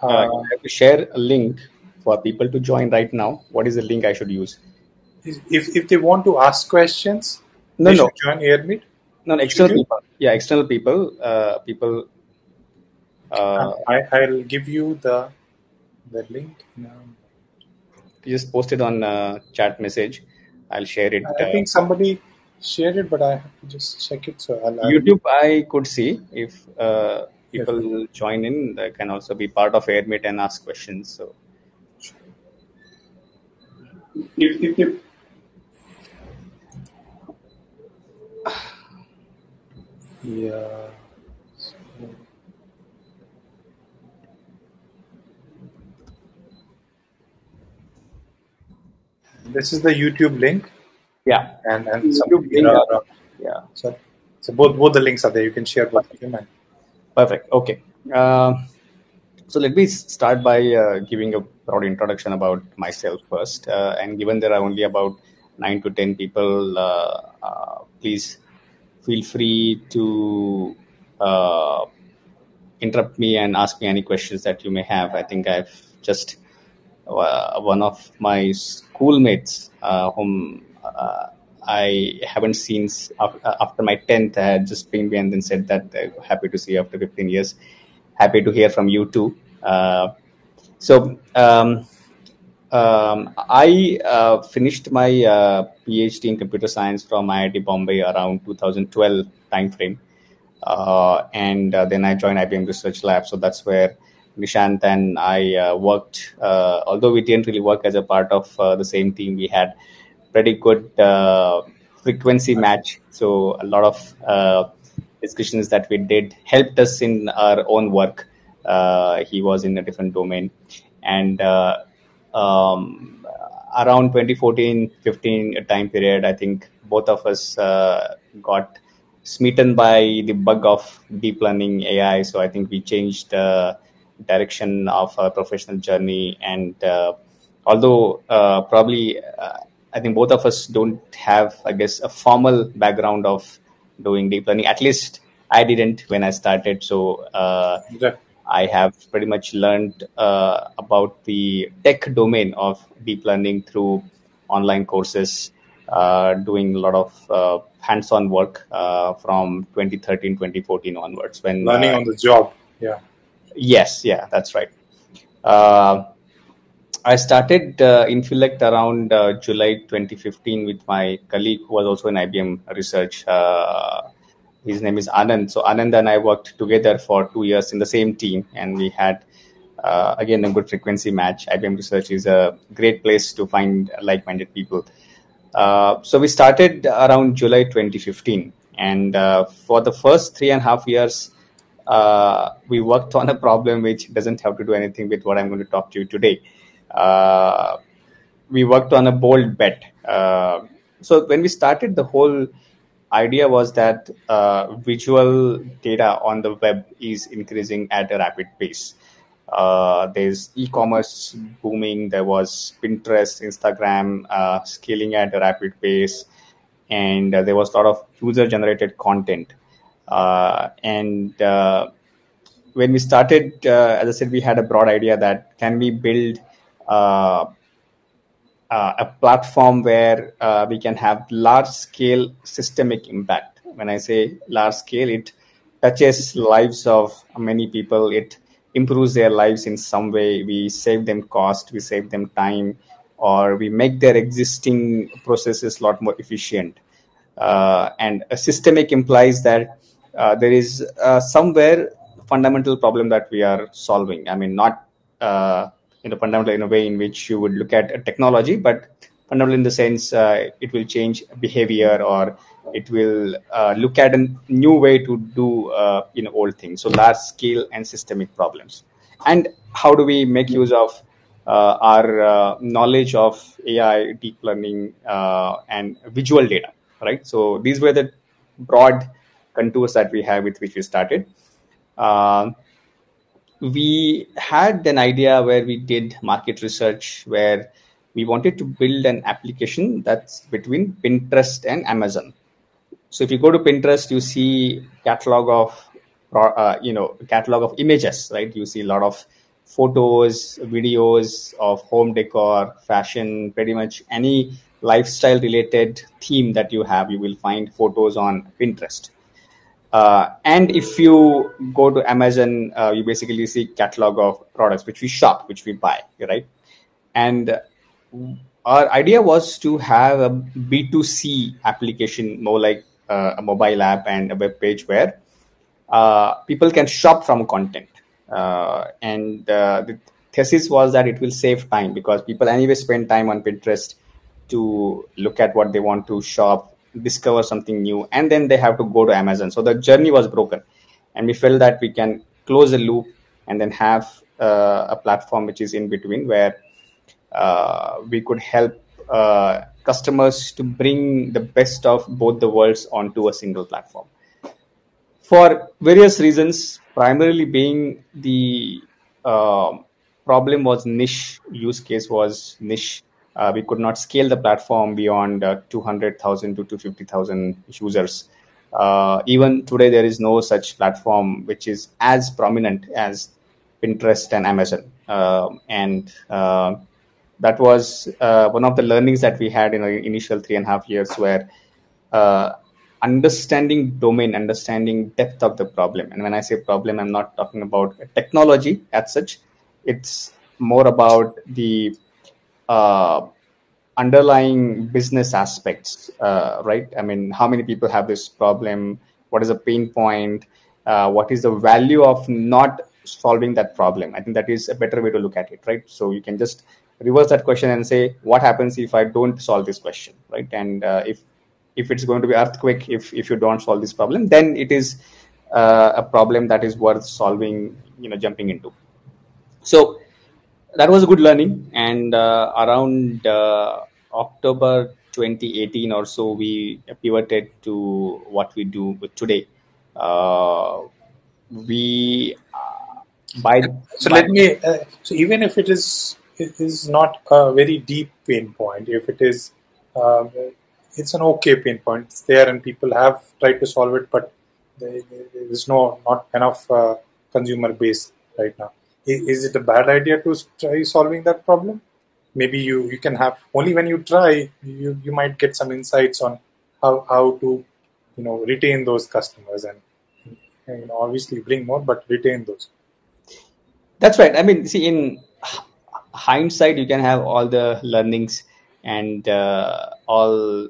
You have to share a link for people to join right now. What is the link I should use? If they want to ask questions, No, they no, should join AirMeet. no. Should External you? people. Yeah, external people. People. I'll give you the link. Just post it on chat message. I'll share it. I think somebody shared it, but I have to just check it. So I'll YouTube, I could see if if, people join in, they can also be part of AirMeet and ask questions. So, if yeah. This is the YouTube link, yeah, and YouTube there link. are Yeah, so both the links are there. You can share both of them. And perfect. Okay. So let me start by giving a broad introduction about myself first. And given there are only about 9 to 10 people, please feel free to interrupt me and ask me any questions that you may have. I think I've just one of my schoolmates whom I haven't seen after my 10th had just pinged me and then said that happy to see you after 15 years. Happy to hear from you too. So I finished my PhD in computer science from IIT Bombay around 2012 timeframe. And then I joined IBM Research Lab. So that's where Nishant and I worked. Although we didn't really work as a part of the same team, we had pretty good frequency match. So a lot of discussions that we did helped us in our own work. He was in a different domain. And around 2014-15 time period, I think both of us got smitten by the bug of deep learning AI. So I think we changed direction of our professional journey. And although probably I think both of us don't have, I guess, a formal background of doing deep learning. At least I didn't when I started. So I have pretty much learned about the tech domain of deep learning through online courses, doing a lot of hands-on work from 2013, 2014 onwards. When learning on the job. Yeah. Yes, yeah, that's right. I started Infilect around July 2015 with my colleague who was also in IBM research. His name is Anand. So Anand and I worked together for 2 years in the same team, and we had again a good frequency match. IBM research is a great place to find like-minded people. So we started around July 2015, and for the first 3.5 years, we worked on a problem which doesn't have to do anything with what I'm going to talk to you today. We worked on a bold bet. So when we started, the whole idea was that visual data on the web is increasing at a rapid pace. There's e-commerce booming. There was Pinterest, Instagram scaling at a rapid pace, and there was a lot of user-generated content. And when we started, as I said, we had a broad idea that can we build a platform where we can have large scale systemic impact. When I say large scale, it touches lives of many people. It improves their lives in some way. We save them cost, we save them time, or we make their existing processes a lot more efficient. And a systemic implies that there is somewhere fundamental problem that we are solving. I mean, not fundamental in a way in which you would look at a technology, but fundamental in the sense it will change behavior, or it will look at a new way to do old things. So large scale and systemic problems. And how do we make use of our knowledge of AI, deep learning, and visual data, right? So these were the broad contours that we have with which we started. We had an idea where we did market research, where we wanted to build an application that's between Pinterest and Amazon. So if you go to Pinterest, you see catalog of images, right? You see a lot of photos, videos of home decor, fashion, pretty much any lifestyle related theme that you have, you will find photos on Pinterest. And if you go to Amazon, you basically see catalog of products which we shop, which we buy, right? And our idea was to have a B2C application, more like a mobile app and a web page where people can shop from content. And the thesis was that it will save time because people anyway spend time on Pinterest to look at what they want to shop, discover something new, and then they have to go to Amazon. So the journey was broken. And we felt that we can close the loop and then have a platform which is in between where we could help customers to bring the best of both the worlds onto a single platform for various reasons, primarily being the problem was niche, use case was niche. We could not scale the platform beyond 200,000 to 250,000 users. Even today, there is no such platform which is as prominent as Pinterest and Amazon. And that was one of the learnings that we had in our initial 3.5 years, where uh, understanding domain, understanding depth of the problem. And when I say problem, I'm not talking about technology as such. It's more about the uh, underlying business aspects, right? I mean, how many people have this problem? What is the pain point? What is the value of not solving that problem? I think that is a better way to look at it, right? So you can just reverse that question and say, what happens if I don't solve this question, right? And if it's going to be earthquake, if you don't solve this problem, then it is a problem that is worth solving, jumping into. So that was a good learning. And around October 2018 or so, we pivoted to what we do today. We by So by let me. So even if it is not a very deep pain point, if it is, um, it's an okay pain point. It's there, and people have tried to solve it, but there is not enough consumer base right now. Is it a bad idea to try solving that problem? Maybe you can have only when you try, you might get some insights on how to retain those customers and obviously bring more, but retain those. That's right. I mean, see, in hindsight, you can have all the learnings and all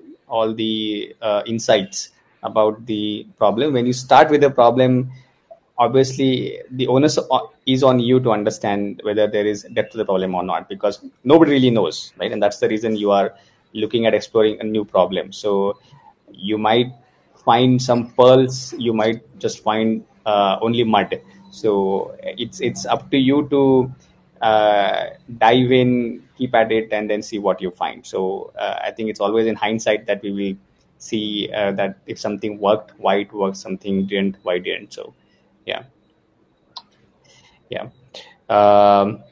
the insights about the problem. When you start with a problem, obviously the onus is on you to understand whether there is depth to the problem or not, because nobody really knows, right? And that's the reason you are looking at exploring a new problem. So you might find some pearls, you might just find only mud. So it's up to you to dive in, keep at it, and then see what you find. So I think it's always in hindsight that we will see that if something worked, why it worked, something didn't, why it didn't. So yeah. Yeah. um,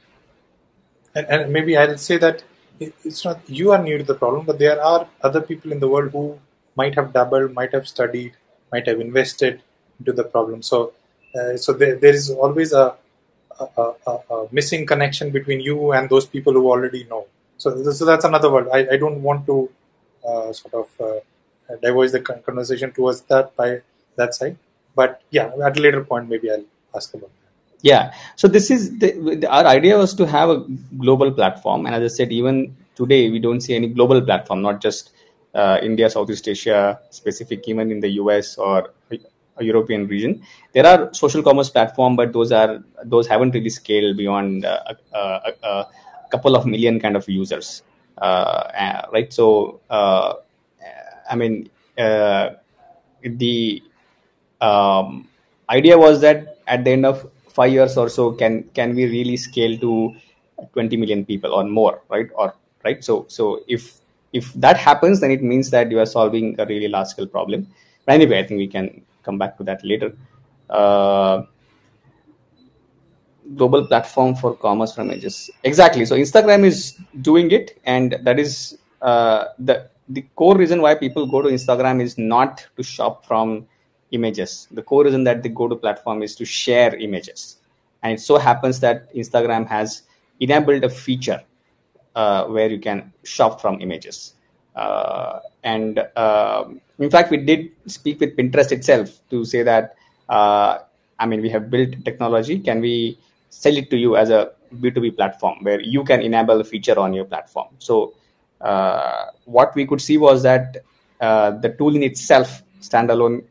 And maybe I'll say that it's not you are new to the problem, but there are other people in the world who might have dabbled, might have studied, might have invested into the problem. So there is always a missing connection between you and those people who already know. So that's another world. I don't want to sort of diverge the conversation towards that by that side. But yeah, at a later point, maybe I'll ask about that. yeah, so this is our idea was to have a global platform, and as I said, even today we don't see any global platform, not just India, Southeast Asia specific, even in the US or a European region. There are social commerce platform, but those haven't really scaled beyond a couple of million kind of users, right? So I mean, the idea was that at the end of 5 years or so, can we really scale to 20 million people or more, right? Or right. So if that happens, then it means that you are solving a really large scale problem. But anyway, I think we can come back to that later. uh, Global platform for commerce from images, exactly. So Instagram is doing it, and that is the core reason why people go to Instagram is not to shop from images. The core reason that they go to platform is to share images. And it so happens that Instagram has enabled a feature where you can shop from images. And in fact, we did speak with Pinterest itself to say that, we have built technology. Can we sell it to you as a B2B platform where you can enable a feature on your platform? So what we could see was that the tool in itself, standalone,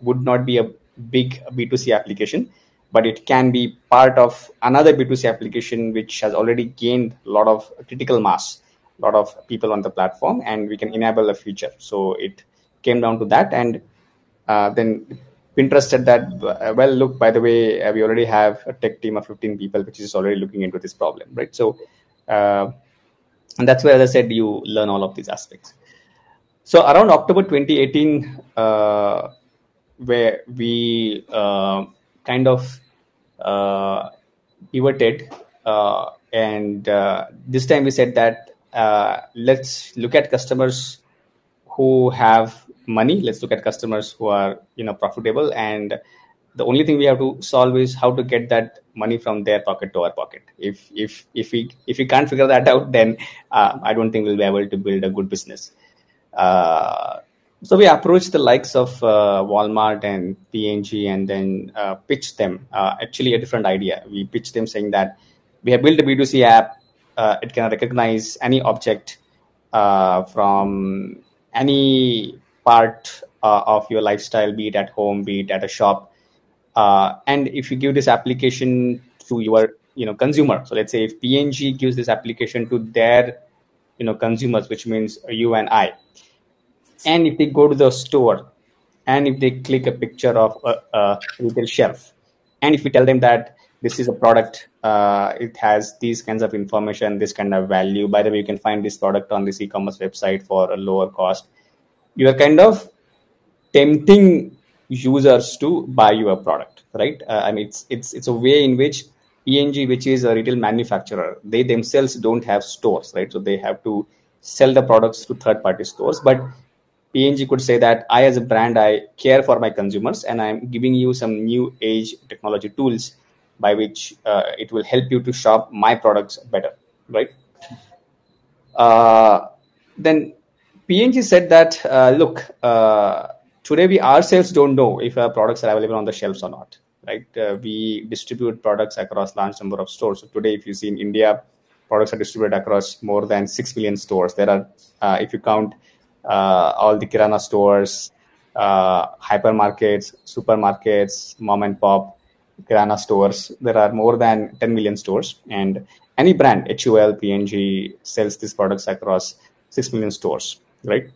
would not be a big B2C application, but it can be part of another B2C application which has already gained a lot of critical mass, a lot of people on the platform, and we can enable a feature. So it came down to that. And then Pinterest said that, well, look, by the way, we already have a tech team of 15 people, which is already looking into this problem, right? So, and that's where, as I said, you learn all of these aspects. So around October 2018, where we kind of pivoted, and this time we said that let's look at customers who have money. Let's look at customers who are profitable, and the only thing we have to solve is how to get that money from their pocket to our pocket. If we can't figure that out, then I don't think we'll be able to build a good business. So we approached the likes of Walmart and P&G, and then pitched them actually a different idea. We pitched them saying that we have built a B2C app. It can recognize any object from any part of your lifestyle, be it at home, be it at a shop. And if you give this application to your consumer, so let's say if P&G gives this application to their consumers, which means you and I, and if they go to the store and if they click a picture of a retail shelf, and if we tell them that this is a product, it has these kinds of information, this kind of value, by the way, you can find this product on this e-commerce website for a lower cost, you are kind of tempting users to buy your product, right? It's a way in which P&G, which is a retail manufacturer, they themselves don't have stores, right? So they have to sell the products to third-party stores. But P&G could say that I, as a brand, I care for my consumers, and I'm giving you some new age technology tools by which it will help you to shop my products better, right? Then P&G said that, look, today we ourselves don't know if our products are available on the shelves or not, right? We distribute products across large number of stores. So today, if you see in India, products are distributed across more than 6 million stores. There are, if you count all the Kirana stores, hypermarkets, supermarkets, mom and pop Kirana stores, there are more than 10 million stores. And any brand, HUL, P&G, sells these products across 6 million stores, right?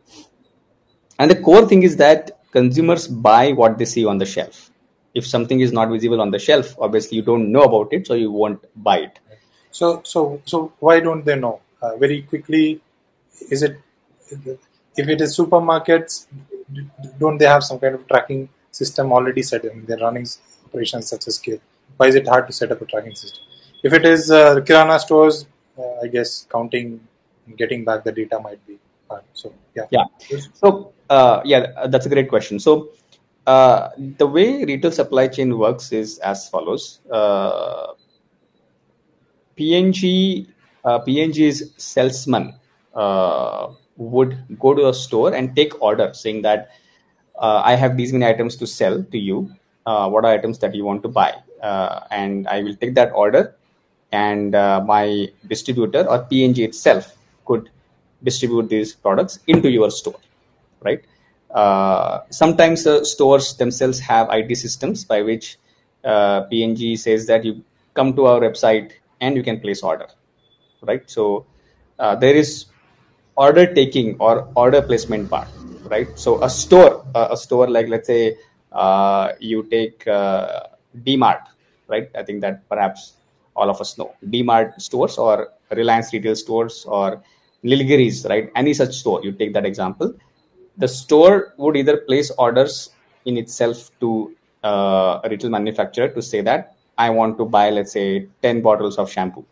And the core thing is that consumers buy what they see on the shelf. If something is not visible on the shelf, obviously you don't know about it, so you won't buy it. So why don't they know? Very quickly, is it, if it is supermarkets, don't they have some kind of tracking system already set in? They're running operations such a scale. Why is it hard to set up a tracking system? If it is Kirana stores, I guess counting and getting back the data might be hard. So yeah. So that's a great question. So the way retail supply chain works is as follows. P&G's salesman would go to a store and take order saying that I have these many items to sell to you. What are items that you want to buy? And I will take that order, and my distributor or P&G itself could distribute these products into your store, right? Sometimes stores themselves have IT systems by which P&G says that you come to our website and you can place order, right? So there is order taking or order placement part, right? So a store like, let's say you take DMart, right? I think that perhaps all of us know DMart stores or Reliance retail stores or Nilgiris, right? Any such store, you take that example. The store would either place orders in itself to a retail manufacturer to say that I want to buy, let's say, 10 bottles of shampoo,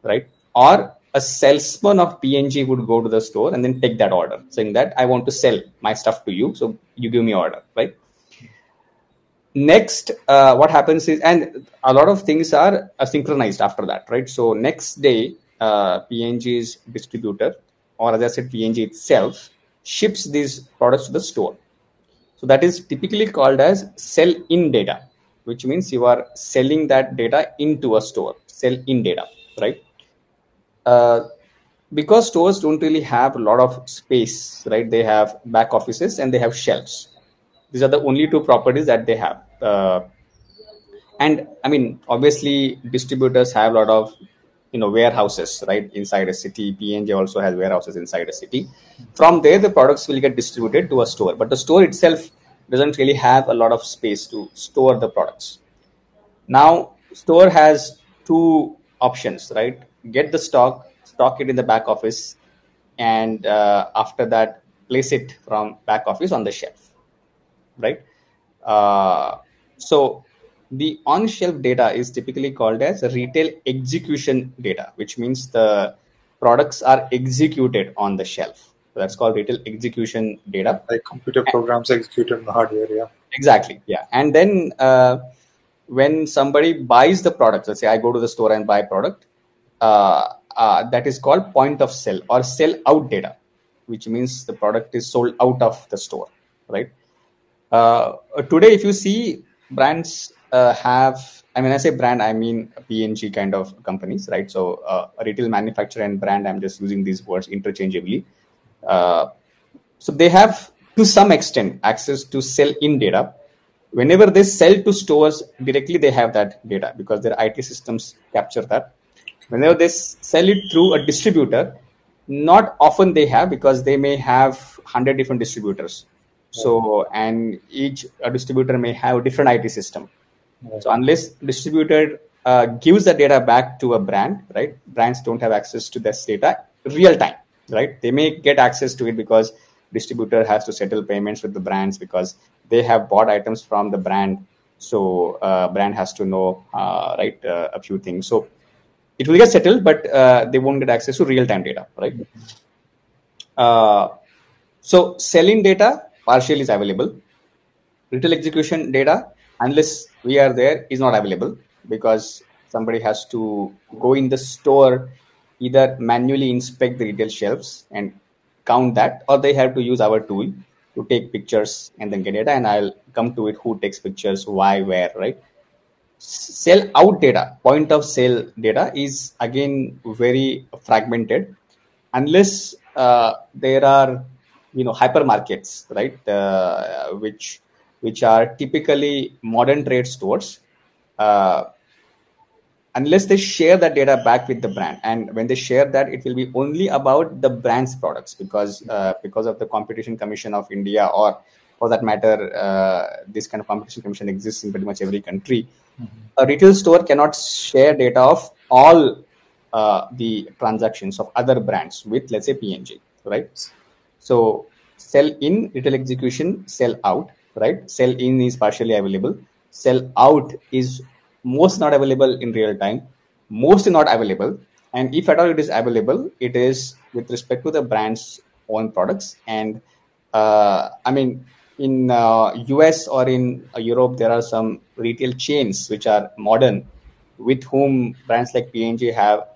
right? Or a salesman of P&G would go to the store and then take that order saying that I want to sell my stuff to you, so you give me order, right? Next, what happens is, and a lot of things are synchronized after that, right? So next day, P&G's distributor, or as I said, P&G itself, ships these products to the store. So that is typically called as sell in data, which means you are selling that data into a store. Sell in data, right? Because stores don't really have a lot of space, right? They have back offices and they have shelves. These are the only two properties that they have. And I mean, obviously, distributors have a lot of warehouses, right, inside a city. P&G also has warehouses inside a city. From there, the products will get distributed to a store, but the store itself doesn't really have a lot of space to store the products. Now, store has two options, right? Get the stock it in the back office, and after that, place it from back office on the shelf, right? So the on-shelf data is typically called as retail execution data, which means the products are executed on the shelf. So that's called retail execution data. Like computer programs executed on the hardware, yeah. Exactly, yeah. And then when somebody buys the product, let's say I go to the store and buy a product, that is called point of sale or sell out data, which means the product is sold out of the store, right? Today, if you see brands have, I mean, I say brand, I mean P&G kind of companies, right? So a retail manufacturer and brand, I'm just using these words interchangeably. So they have, to some extent, access to sell in data. Whenever they sell to stores directly, they have that data because their IT systems capture that. Whenever they sell it through a distributor, not often they have, because they may have 100 different distributors. So, and each distributor may have a different IT system. So unless distributor gives the data back to a brand, right? Brands don't have access to this data real time, right? They may get access to it because distributor has to settle payments with the brands because they have bought items from the brand. So brand has to know, right, a few things. So it will get settled, but they won't get access to real time data, right? So selling data partially is available. Retail execution data, unless we are there, is not available because somebody has to go in the store, either manually inspect the retail shelves and count that, or they have to use our tool to take pictures and then get data. And I'll come to it, who takes pictures, why, where, right? Sell out data, point of sale data, is again very fragmented unless there are hypermarkets, right, which are typically modern trade stores. Unless they share that data back with the brand, and when they share that, it will be only about the brand's products, because of the Competition Commission of India, or for that matter, this kind of competition commission exists in pretty much every country. A retail store cannot share data of all the transactions of other brands with, let's say, P&G, right? So sell in, retail execution, sell out, right? Sell in is partially available. Sell out is most not available in real time, most not available. And if at all it is available, it is with respect to the brand's own products. And I mean, in US or in Europe, there are some retail chains which are modern, with whom brands like P&G have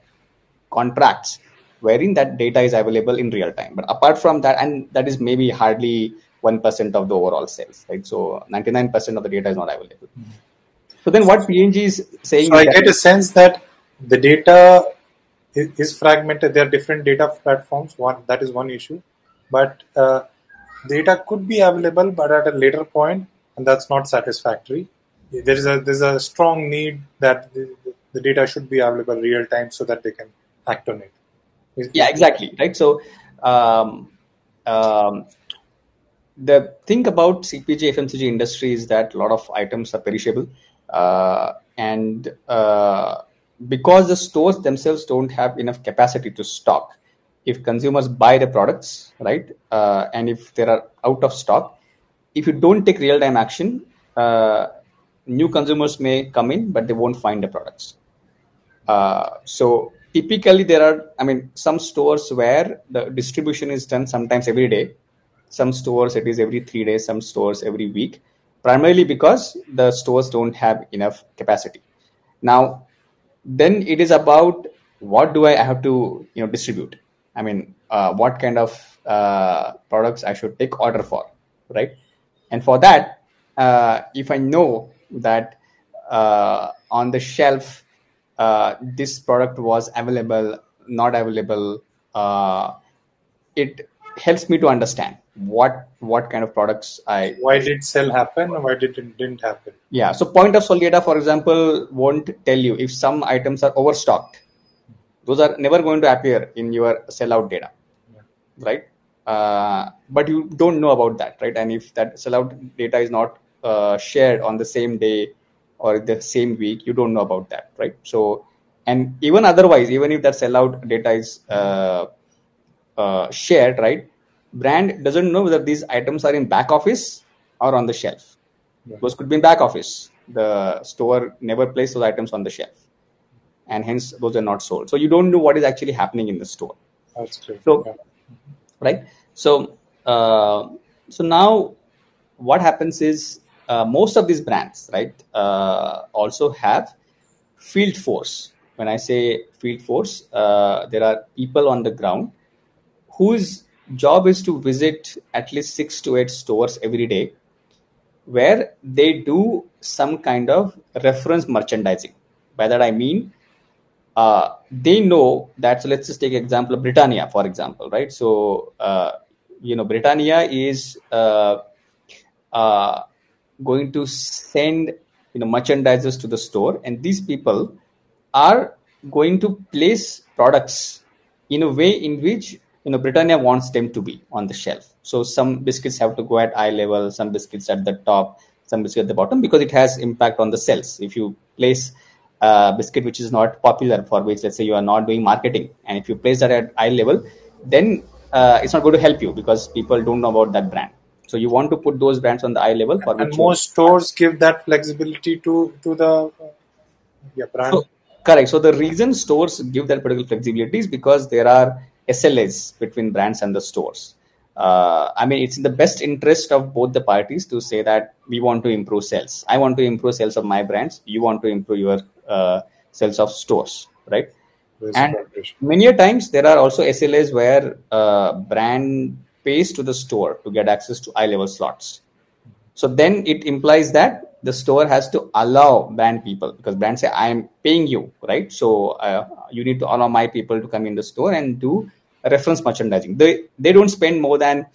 contracts wherein that data is available in real time. But apart from that, and that is maybe hardly 1% of the overall sales, right? So 99% of the data is not available. So then what P&G is saying So is I that, get a sense that the data is fragmented. There are different data platforms. That is one issue, but data could be available, but at a later point, and that's not satisfactory. There's a strong need that the data should be available real time so that they can act on it. yeah, exactly, right? So the thing about CPG FMCG industry is that a lot of items are perishable, and because the stores themselves don't have enough capacity to stock, if consumers buy the products, right, and if they are out of stock, if you don't take real time action, new consumers may come in, but they won't find the products. So typically there are, I mean, some stores where the distribution is done sometimes every day. Some stores it is every 3 days, some stores every week. primarily because the stores don't have enough capacity. Now, then it is about what do I have to distribute. I mean, what kind of products I should take order for, right? And for that, if I know that on the shelf this product was available, not available, it helps me to understand what kind of products I. Why did sell happen? Why did it didn't happen? Yeah, so point of sale data, for example, won't tell you if some items are overstocked. Those are never going to appear in your sellout data, right? But you don't know about that, right? And if that sellout data is not shared on the same day or the same week, you don't know about that, right? So, and even otherwise, even if that sellout data is shared, right? Brand doesn't know whether these items are in back office or on the shelf. Those could be in back office. The store never placed those items on the shelf, and hence those are not sold. So you don't know what is actually happening in the store. That's true. So, right. So, so now what happens is most of these brands, right, also have field force. When I say field force, there are people on the ground whose job is to visit at least 6 to 8 stores every day, where they do some kind of reference merchandising. By that I mean, they know that. So let's just take example of Britannia, for example, right? So Britannia is going to send merchandisers to the store, and these people are going to place products in a way in which Britannia wants them to be on the shelf. So some biscuits have to go at eye level, some biscuits at the top, some biscuits at the bottom, because it has impact on the sales. If you place a biscuit which is not popular, for which let's say you are not doing marketing, and if you place that at eye level, then it's not going to help you because people don't know about that brand. So you want to put those brands on the eye level for And which most stores give that flexibility to the brand. So, correct. So the reason stores give that particular flexibility is because there are SLAs between brands and the stores. I mean, it's in the best interest of both the parties to say that we want to improve sales. I want to improve sales of my brands. You want to improve your sales of stores, right? And many a times there are also SLAs where brand pays to the store to get access to eye level slots. So then it implies that the store has to allow brand people, because brands say, I am paying you, right? So you need to allow my people to come in the store and do reference merchandising. They don't spend more than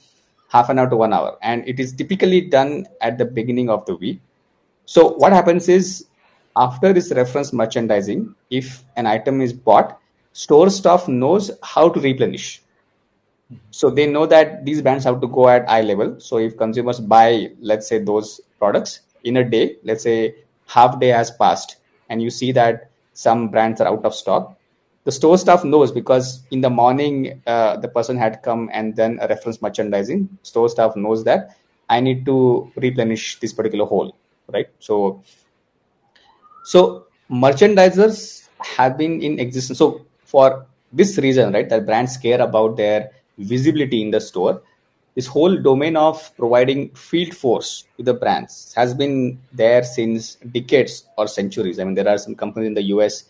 half an hour to 1 hour, and it is typically done at the beginning of the week. So what happens is, after this reference merchandising, if an item is bought, store staff knows how to replenish. So they know that these brands have to go at eye level. So if consumers buy, let's say, those products in a day, let's say half day has passed, and you see that some brands are out of stock, the store staff knows, because in the morning the person had come and then a reference merchandising. Store staff knows that I need to replenish this particular hole, right? So merchandisers have been in existence. So for this reason, right, that brands care about their visibility in the store, this whole domain of providing field force to the brands has been there since decades or centuries. I mean, there are some companies in the US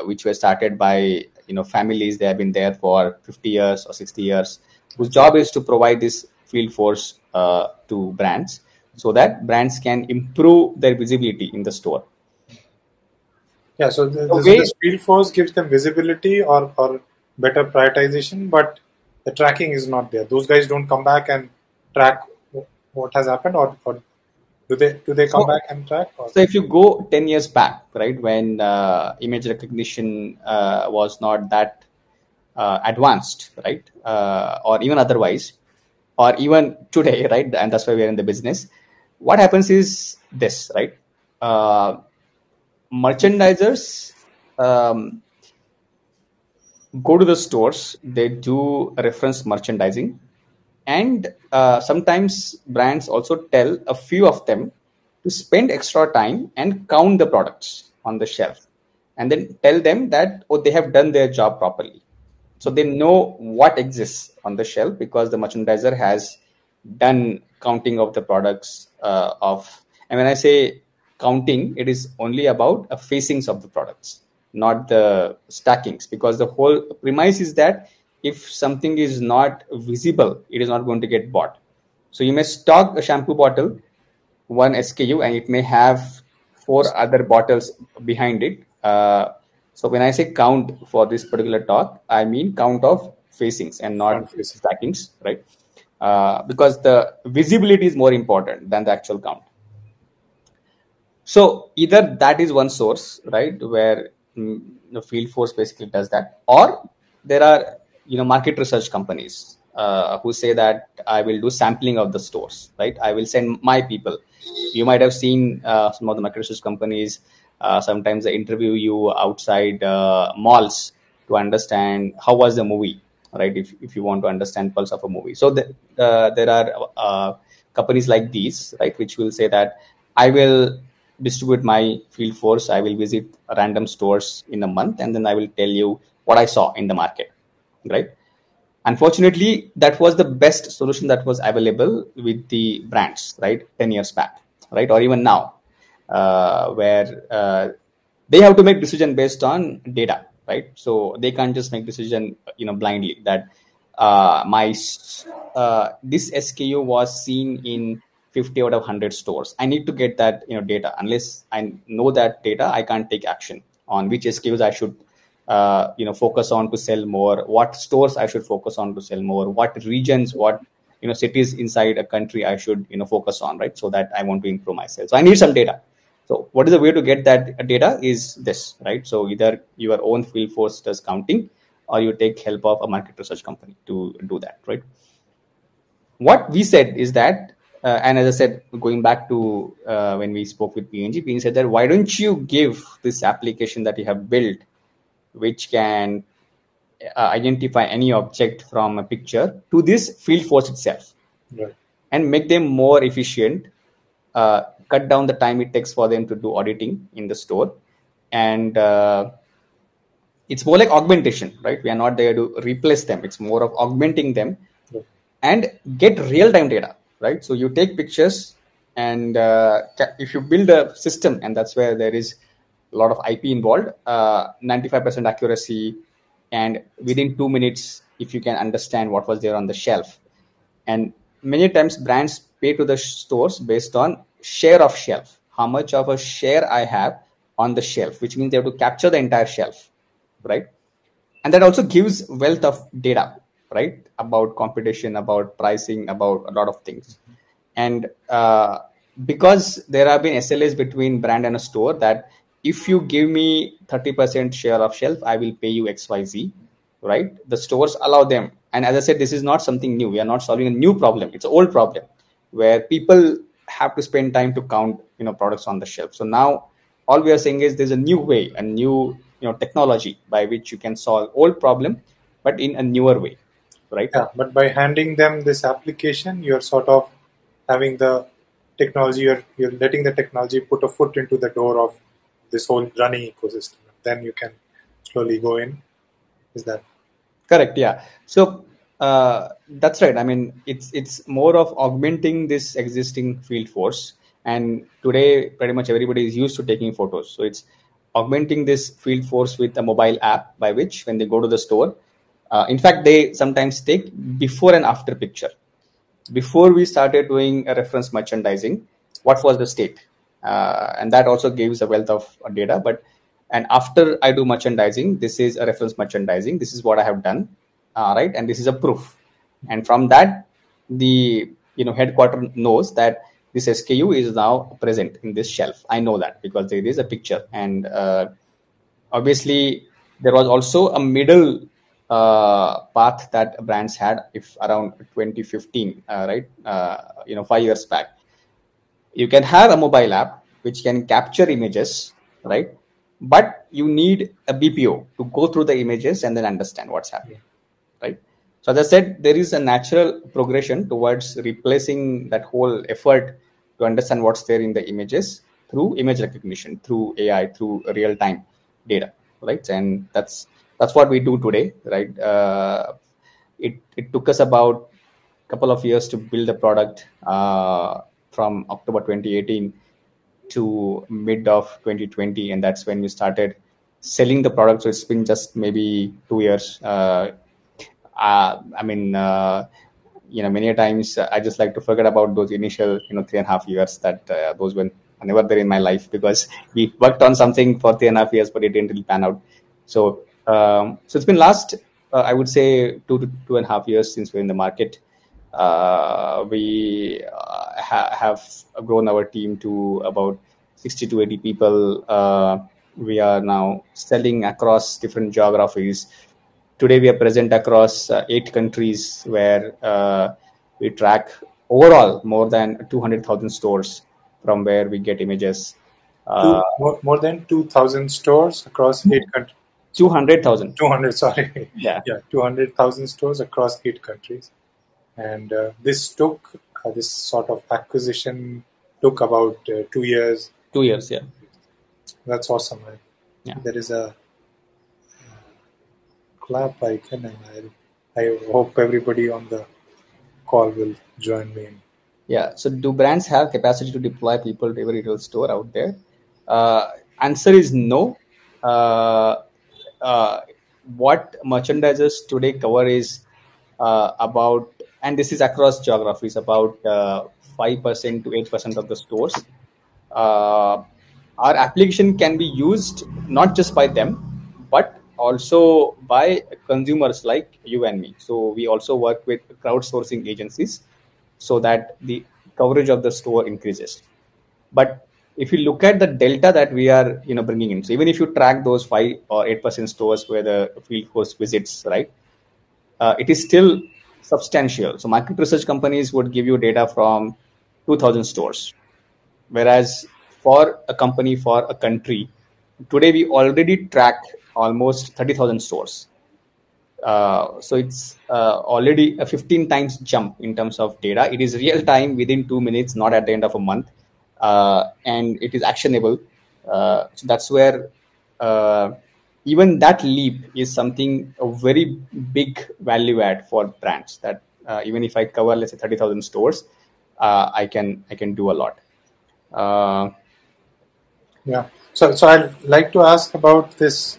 which were started by families. They have been there for 50 years or 60 years, whose job is to provide this field force to brands, so that brands can improve their visibility in the store. Yeah, so this field force gives them visibility or better prioritization, but the tracking is not there. Those guys don't come back and track what has happened, or do they come back and track? So if you go 10 years back, right, when image recognition was not that advanced, right, or even otherwise, or even today, right, and that's why we're in the business, what happens is this, right? Merchandisers go to the stores, they do reference merchandising, and sometimes brands also tell a few of them to spend extra time and count the products on the shelf, and then tell them that, oh, they have done their job properly. So they know what exists on the shelf because the merchandiser has done counting of the products and when I say counting, it is only about facings of the products, not the stackings, because the whole premise is that if something is not visible, it is not going to get bought. So you may stock a shampoo bottle, one SKU, and it may have 4 other bottles behind it. So when I say count for this particular talk, I mean count of facings and not stackings, right? Because the visibility is more important than the actual count. So either that is one source, right, where the field force basically does that, or there are market research companies who say that I will do sampling of the stores, right? I will send my people. You might have seen some of the market research companies. Sometimes they interview you outside malls to understand how was the movie, right? If you want to understand pulse of a movie, so there are companies like these, right, which will say that I will distribute my field force. I will visit random stores in a month, and then I will tell you what I saw in the market, right? Unfortunately, that was the best solution that was available with the brands, right? 10 years back, right? Or even now, where they have to make decision based on data, right? So they can't just make decision, blindly that this SKU was seen in 50 out of 100 stores. I need to get that data. Unless I know that data, I can't take action on which SKUs I should focus on to sell more, what stores I should focus on to sell more, what regions, what cities inside a country I should focus on, right? So that I want to improve myself. So I need some data. So what is the way to get that data is this, right? So either your own field force does counting, or you take help of a market research company to do that, right? What we said is that, and as I said, going back to when we spoke with PNG said that why don't you give this application that you have built, which can identify any object from a picture, to this field force itself, right, and make them more efficient, cut down the time it takes for them to do auditing in the store, and it's more like augmentation, right? We are not there to replace them. It's more of augmenting them, right, and get real-time data, right? So you take pictures, and if you build a system, and that's where there is a lot of IP involved, 95% accuracy, and within 2 minutes, if you can understand what was there on the shelf. And many times brands pay to the stores based on share of shelf, how much of a share I have on the shelf, which means they have to capture the entire shelf, right? And that also gives wealth of data, right, about competition, about pricing, about a lot of things. And because there have been SLAs between brand and a store, that if you give me 30% share of shelf, I will pay you XYZ, right? The stores allow them. And as I said, this is not something new. We are not solving a new problem. It's an old problem where people have to spend time to count products on the shelf. So now all we are saying is there's a new way, a new technology by which you can solve old problem, but in a newer way, right? yeah. But by handing them this application, you're sort of having the technology. You're letting the technology put a foot into the door of this whole running ecosystem. Then you can slowly go in. Is that Correct? Yeah. So that's right. I mean, it's more of augmenting this existing field force. And today, pretty much everybody is used to taking photos. So it's augmenting this field force with a mobile app by which, when they go to the store, in fact, they sometimes take before and after picture. Before we started doing a reference merchandising, what was the state? And that also gives a wealth of data. And after I do merchandising, this is a reference merchandising. This is what I have done, right? And this is a proof. And from that, the headquarter knows that this SKU is now present in this shelf. I know that because there is a picture. And obviously, there was also a middle path that brands had, if around 2015, right? 5 years back. You can have a mobile app which can capture images, right? But you need a BPO to go through the images and then understand what's happening, right? So as I said, there is a natural progression towards replacing that whole effort to understand what's there in the images through image recognition, through AI, through real-time data, right? And that's what we do today, right? It took us about couple of years to build the product from October 2018 to mid of 2020, and that's when we started selling the product. So it's been just maybe 2 years. I mean, many a times I just like to forget about those initial, 3.5 years that those were never there in my life, because we worked on something for 3.5 years, but it didn't really pan out. So it's been last, I would say, 2 to 2.5 years since we're in the market. We have grown our team to about 60 to 80 people. We are now selling across different geographies. Today, we are present across 8 countries, where we track overall more than 200,000 stores from where we get images. More than 2,000 stores across 8 countries. 200,000. 200, sorry. Yeah. 200,000 stores across 8 countries. And this sort of acquisition took about 2 years. 2 years, yeah. That's awesome. Yeah. There is a clap icon, and I hope everybody on the call will join me in. Yeah. So do brands have capacity to deploy people to every retail store out there? Answer is no. What merchandisers today cover is about, and this is across geographies, about 5% to 8% of the stores. Our application can be used not just by them, but also by consumers like you and me. So we also work with crowdsourcing agencies so that the coverage of the store increases. But if you look at the delta that we are bringing in, so even if you track those 5 or 8% stores where the field force visits, right, it is still substantial. So market research companies would give you data from 2,000 stores, whereas for a company, for a country, today we already track almost 30,000 stores. So it's already a 15 times jump in terms of data. It is real time within 2 minutes, not at the end of a month, and it is actionable. So that's where even that leap is something a very big value add for brands. That even if I cover, let's say, 30,000 stores, I can do a lot. Yeah. So I'd like to ask about this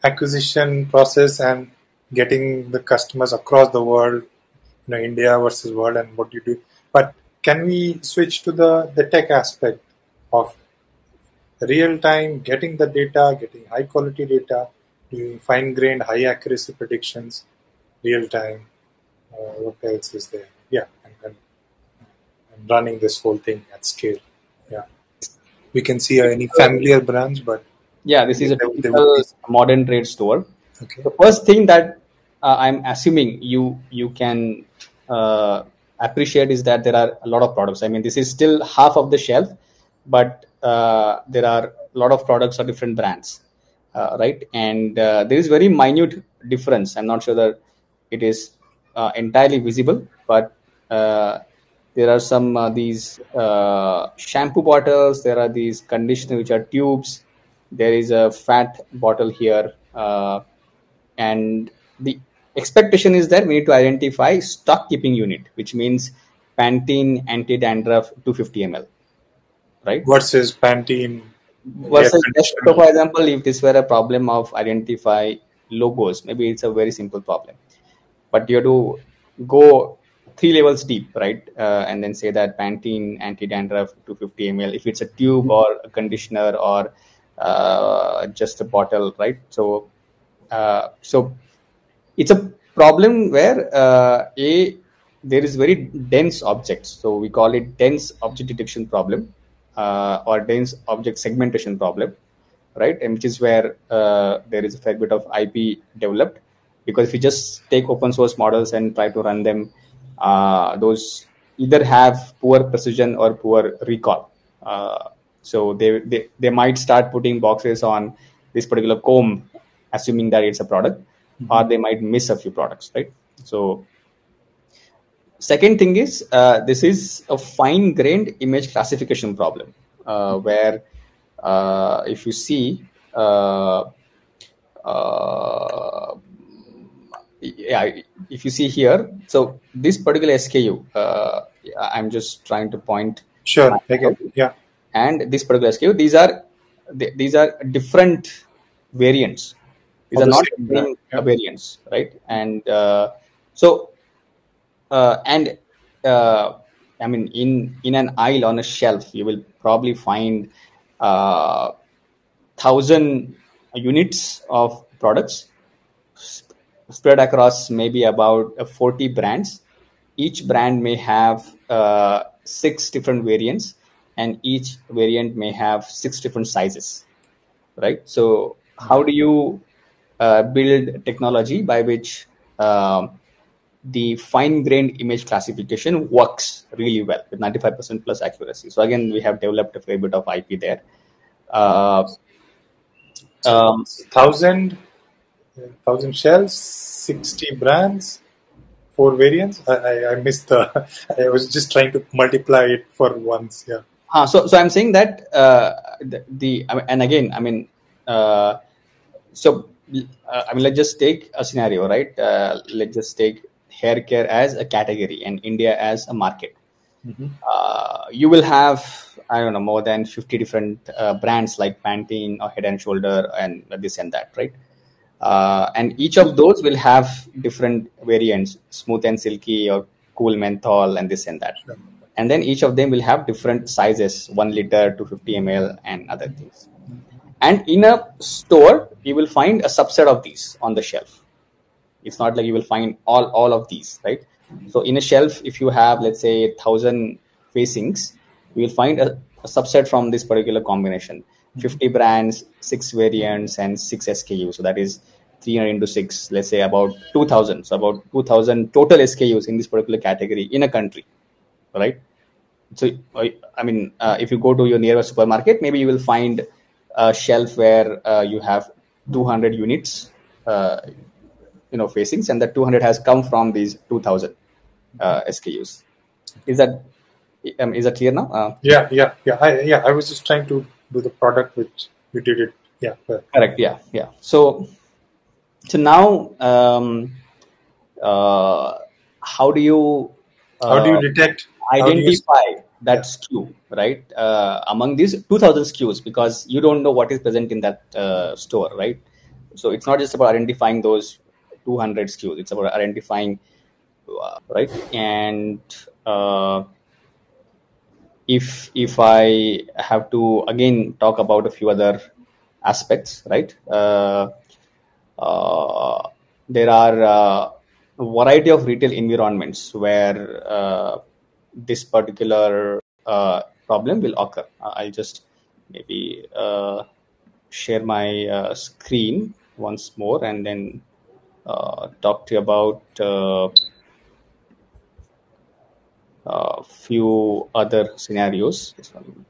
acquisition process and getting the customers across the world, India versus world, and what you do. But can we switch to the tech aspect of real time, getting the data, getting high quality data, doing fine grained, high accuracy predictions, real time? What else is there? Yeah, and running this whole thing at scale. Yeah, we can see any familiar brands, but yeah, this is a they would typical be. modern trade store. Okay. The first thing that I'm assuming you can appreciate is that there are a lot of products. I mean, this is still half of the shelf, but there are a lot of products of different brands, right? And there is very minute difference. I'm not sure that it is entirely visible, but there are some these shampoo bottles. There are these conditioner which are tubes. There is a fat bottle here, and the expectation is that we need to identify stock keeping unit, which means Pantene anti-dandruff 250 ml, right? Versus Pantene air Versus, so conditioner. for example, if this were a problem of identify logos, maybe it's a very simple problem, but you have to go 3 levels deep, right? And then say that Pantene anti-dandruff 250 ml, if it's a tube or a conditioner or just a bottle, right? So it's a problem where there is very dense objects, so we call it dense object detection problem, or dense object segmentation problem, right? And which is where there is a fair bit of IP developed, because if you just take open source models and try to run them, those either have poor precision or poor recall. So they might start putting boxes on this particular comb, assuming that it's a product, or they might miss a few products, right? So second thing is, this is a fine grained image classification problem, where if you see, yeah, if you see here, so this particular SKU, I'm just trying to point. Sure. Again, yeah. And this particular SKU, these are different variants. These Of are the not same the brand. same Yeah. variants, right? And so and I mean, in an aisle on a shelf, you will probably find 1,000 units of products spread across maybe about 40 brands. Each brand may have 6 different variants, and each variant may have 6 different sizes, right? So how do you build technology by which the fine-grained image classification works really well with 95% plus accuracy? So again, we have developed a fair bit of IP there. So Um, 1,000 shells, 60 brands, 4 variants. I missed the. I was just trying to multiply it for once. Yeah. so I'm saying that I mean, and again, I mean, so I mean, let's just take a scenario, right? Let's just take hair care as a category and India as a market. You will have, I don't know, more than 50 different brands like Pantene or Head and Shoulder and this and that, right? And each of those will have different variants, smooth and silky or cool menthol and this and that. And then each of them will have different sizes, 1 liter to 50 ml and other things. And in a store, you will find a subset of these on the shelf. It's not like you will find all of these, right? So in a shelf, if you have, let's say, 1,000 facings, you will find a subset from this particular combination. 50 brands, 6 variants, and 6 SKUs. So that is 300 into 6, let's say about 2,000. So about 2,000 total SKUs in this particular category in a country, right? So, I mean, if you go to your nearest supermarket, maybe you will find a shelf where you have 200 units, facings, and the 200 has come from these 2,000 SKUs. Is that clear now? Yeah. I was just trying to do the product which you did it. Yeah. Correct. Yeah. So now, how do you How do you detect? identify that SKU, right? Among these 2,000 SKUs, because you don't know what is present in that store, right? So it's not just about identifying those 200 SKUs. It's about identifying, right? And if I have to again talk about a few other aspects, right? There are a variety of retail environments where this particular problem will occur. I'll just maybe share my screen once more and then talk to you about a few other scenarios. This one.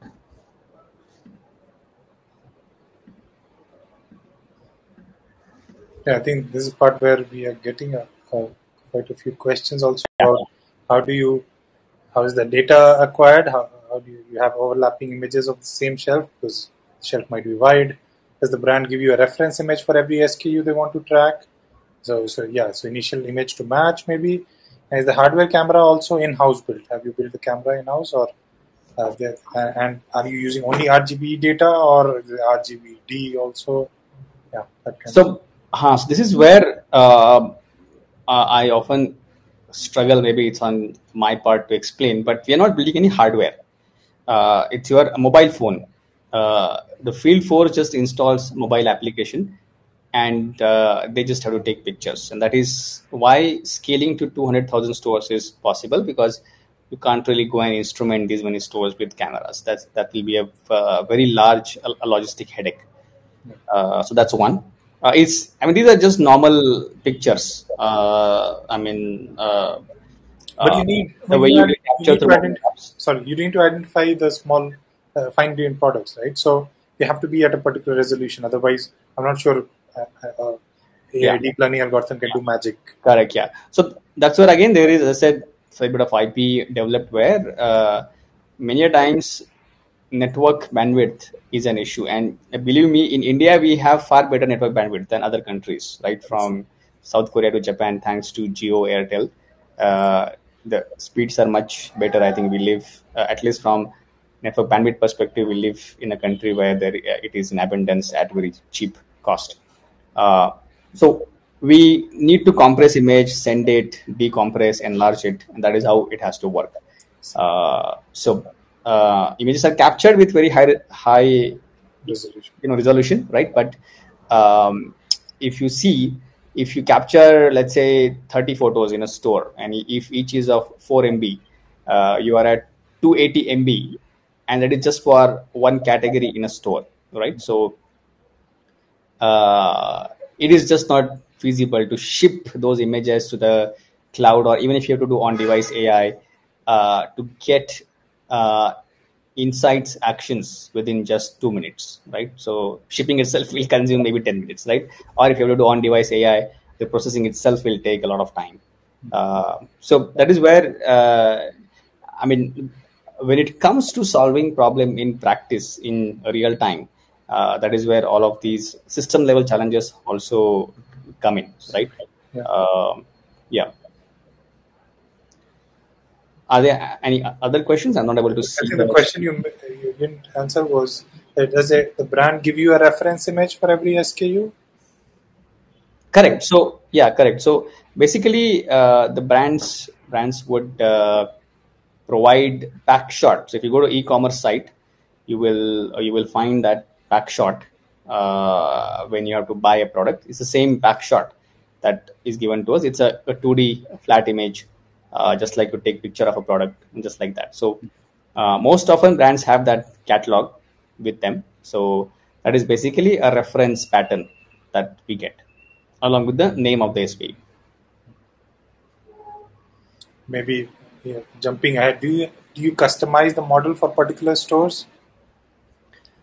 Yeah, I think this is part where we are getting quite a few questions also about how is the data acquired? How do you have overlapping images of the same shelf? Because the shelf might be wide. Does the brand give you a reference image for every SKU they want to track? So initial image to match maybe. And is the hardware camera also in-house built? Have you built the camera in-house or and are you using only RGB data or the RGBD also? Yeah, that kind of. So this is where I often struggle. Maybe it's on my part to explain, but we are not building any hardware. It's your mobile phone. The field force just installs mobile application, and they just have to take pictures. And that is why scaling to 200,000 stores is possible, because you can't really go and instrument these many stores with cameras. That will be a very large logistic headache. So that's one. These are just normal pictures. But you need the way you capture through you need to identify the small fine-grained products, right? So they have to be at a particular resolution. Otherwise, I'm not sure a deep learning algorithm can do magic. Correct. Yeah. So that's where again there is, as I said, a bit of IP developed where many times network bandwidth is an issue, and believe me, in India we have far better network bandwidth than other countries, right? From South Korea to Japan thanks to Jio Airtel. The speeds are much better. I think we live, at least from network bandwidth perspective, we live in a country where it is in abundance at very cheap cost. So we need to compress image, send it, decompress, enlarge it, and that is how it has to work. Images are captured with very high resolution, right? But if you capture, let's say, 30 photos in a store, and if each is of 4 MB, you are at 280 MB, and that is just for one category in a store, right? So it is just not feasible to ship those images to the cloud, or even if you have to do on-device AI to get insights actions within just 2 minutes, right? So shipping itself will consume maybe 10 minutes, right? Or if you have to do on-device AI, the processing itself will take a lot of time. So that is where, when it comes to solving problem in practice in real time, that is where all of these system level challenges also come in, right? Yeah. Are there any other questions? I'm not able to see. I think the question you didn't answer was, does the brand give you a reference image for every SKU? Correct. So yeah, correct. So basically, the brands would provide pack shot. So if you go to e-commerce site, you will find that pack shot when you have to buy a product. It's the same pack shot that is given to us. It's a 2D flat image, just like you take picture of a product, and just like that. So most often brands have that catalog with them. So that is basically a reference pattern that we get along with the name of the SKU. Maybe jumping ahead, do you customize the model for particular stores?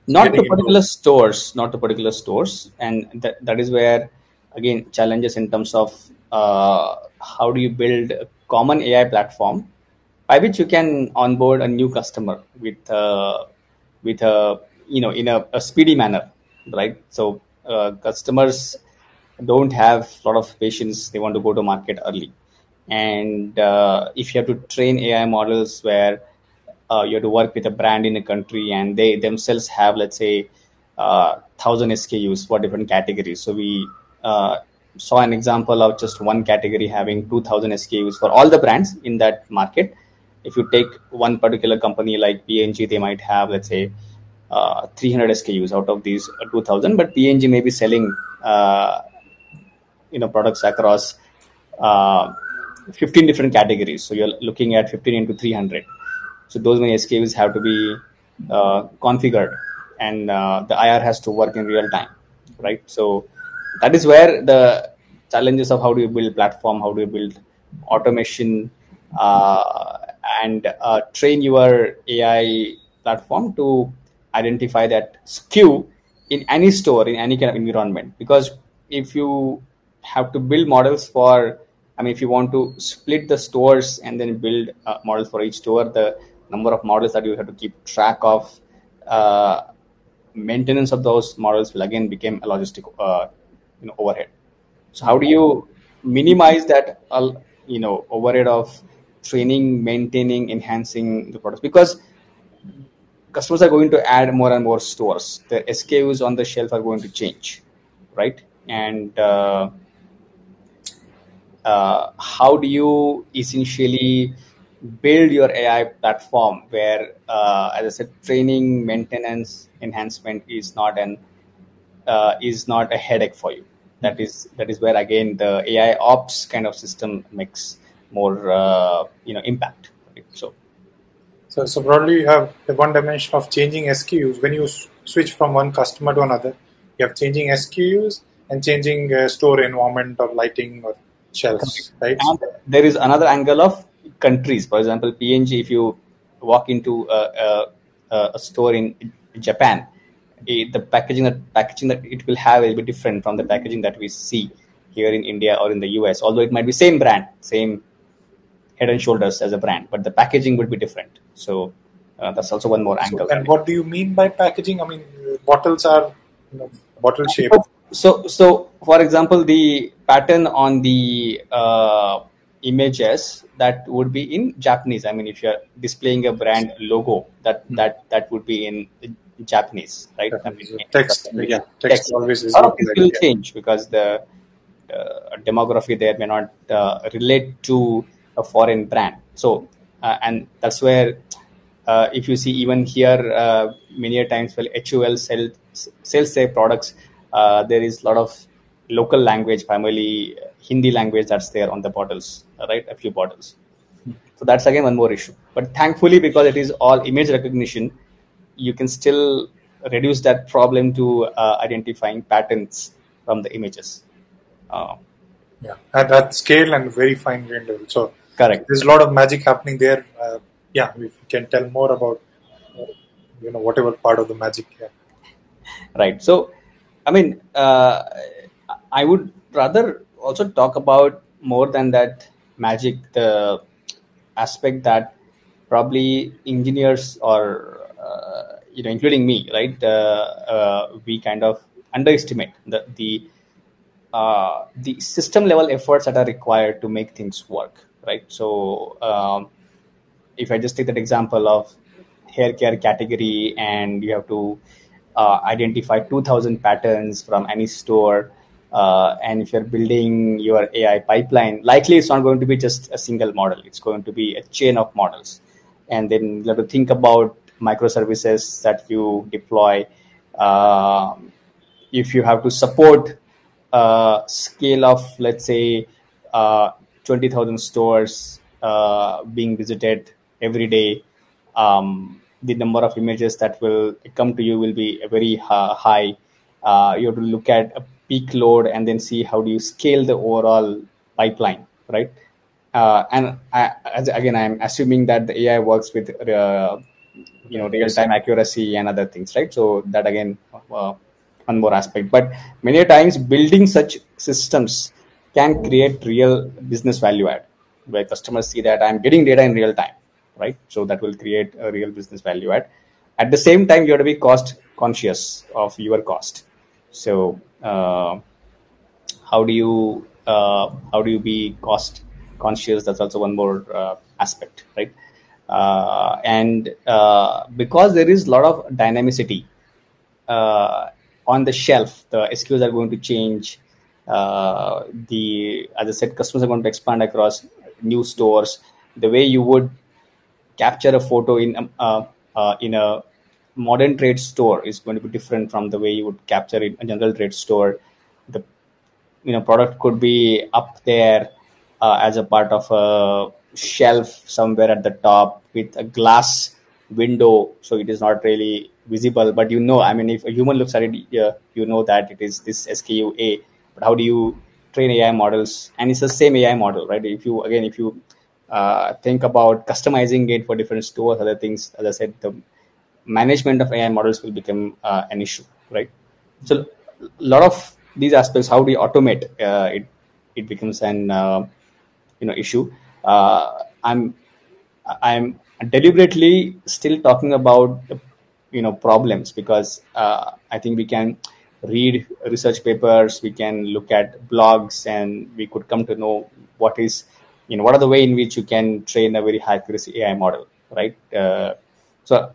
Not to particular stores, and that is where again challenges in terms of how do you build a common AI platform by which you can onboard a new customer with in a speedy manner, right? So customers don't have a lot of patience. They want to go to market early, and if you have to train AI models where you have to work with a brand in a country and they themselves have, let's say, 1,000 SKUs for different categories. So we saw an example of just one category having 2,000 SKUs for all the brands in that market. If you take one particular company like P&G, they might have, let's say, 300 SKUs out of these 2,000, but P&G may be selling products across 15 different categories. So you're looking at 15 into 300. So those many SKUs have to be configured, and the IR has to work in real time, right? So that is where the challenges of how do you build platform, how do you build automation, and train your AI platform to identify that SKU in any store, in any kind of environment. Because if you have to build models for, if you want to split the stores and then build models for each store, the number of models that you have to keep track of, maintenance of those models will again become a logistic overhead. So how do you minimize that overhead of training, maintaining, enhancing the products? Because customers are going to add more and more stores. The SKUs on the shelf are going to change, right? And how do you essentially build your AI platform where, as I said, training, maintenance, enhancement is not a headache for you? That is where again the AI ops kind of system makes more impact. Right? So broadly, you have the one dimension of changing SKUs. When you switch from one customer to another, you have changing SKUs and changing store environment or lighting or shelves, right? And there is another angle of countries. For example, P&G, if you walk into a store in Japan, the packaging that it will have will be different from the packaging that we see here in India or in the US. Although it might be same brand, same Head and Shoulders as a brand, but the packaging would be different. So that's also one more angle. And what do you mean by packaging? Bottles are bottle shape. So for example, the pattern on the images that would be in Japanese. I mean, if you're displaying a brand logo, that would be in Japanese, right? I mean, So text, yeah, text text. always is A lot of things localized. will Yeah. change because the demography there may not relate to a foreign brand. So, and that's where, if you see even here, many a times, well, HUL sells their products. There is a lot of local language, primarily Hindi language, that's there on the bottles, right? A few bottles. So that's again one more issue. But thankfully, because it is all image recognition, you can still reduce that problem to identifying patterns from the images. Yeah, and at scale and very fine grained level. So Correct. there's a lot of magic happening there. Yeah, if you can tell more about, whatever part of the magic. Yeah. Right. So, I mean, I would rather also talk about more than that magic, the aspect that probably engineers or including me, right? We kind of underestimate the system level efforts that are required to make things work, right? So, if I just take that example of hair care category, and you have to identify 2000 patterns from any store, and if you're building your AI pipeline, likely it's not going to be just a single model, it's going to be a chain of models. And then you have to think about microservices that you deploy. If you have to support scale of, let's say, 20,000 stores being visited every day, the number of images that will come to you will be very high. You have to look at a peak load and then see how do you scale the overall pipeline, right? Again, I'm assuming that the AI works with real-time accuracy and other things, right? So that again, one more aspect. But many times building such systems can create real business value add, where customers see that I'm getting data in real time, right? So that will create a real business value add. At the same time, you have to be cost conscious of your cost. So how do you be cost conscious? That's also one more aspect, right? And because there is a lot of dynamicity on the shelf, the SKUs are going to change. As I said, customers are going to expand across new stores. The way you would capture a photo in a modern trade store is going to be different from the way you would capture it in a general trade store. The product could be up there as a part of a shelf somewhere at the top with a glass window, so it is not really visible. But I mean, if a human looks at it, you know that it is this SKU A. But how do you train AI models? And it's the same AI model, right? If you think about customizing it for different stores, other things, as I said, the management of AI models will become an issue, right? So a lot of these aspects, how do you automate it becomes an issue. I'm deliberately still talking about problems, because I think we can read research papers, we can look at blogs, and we could come to know what are the way in which you can train a very high accuracy AI model, right? So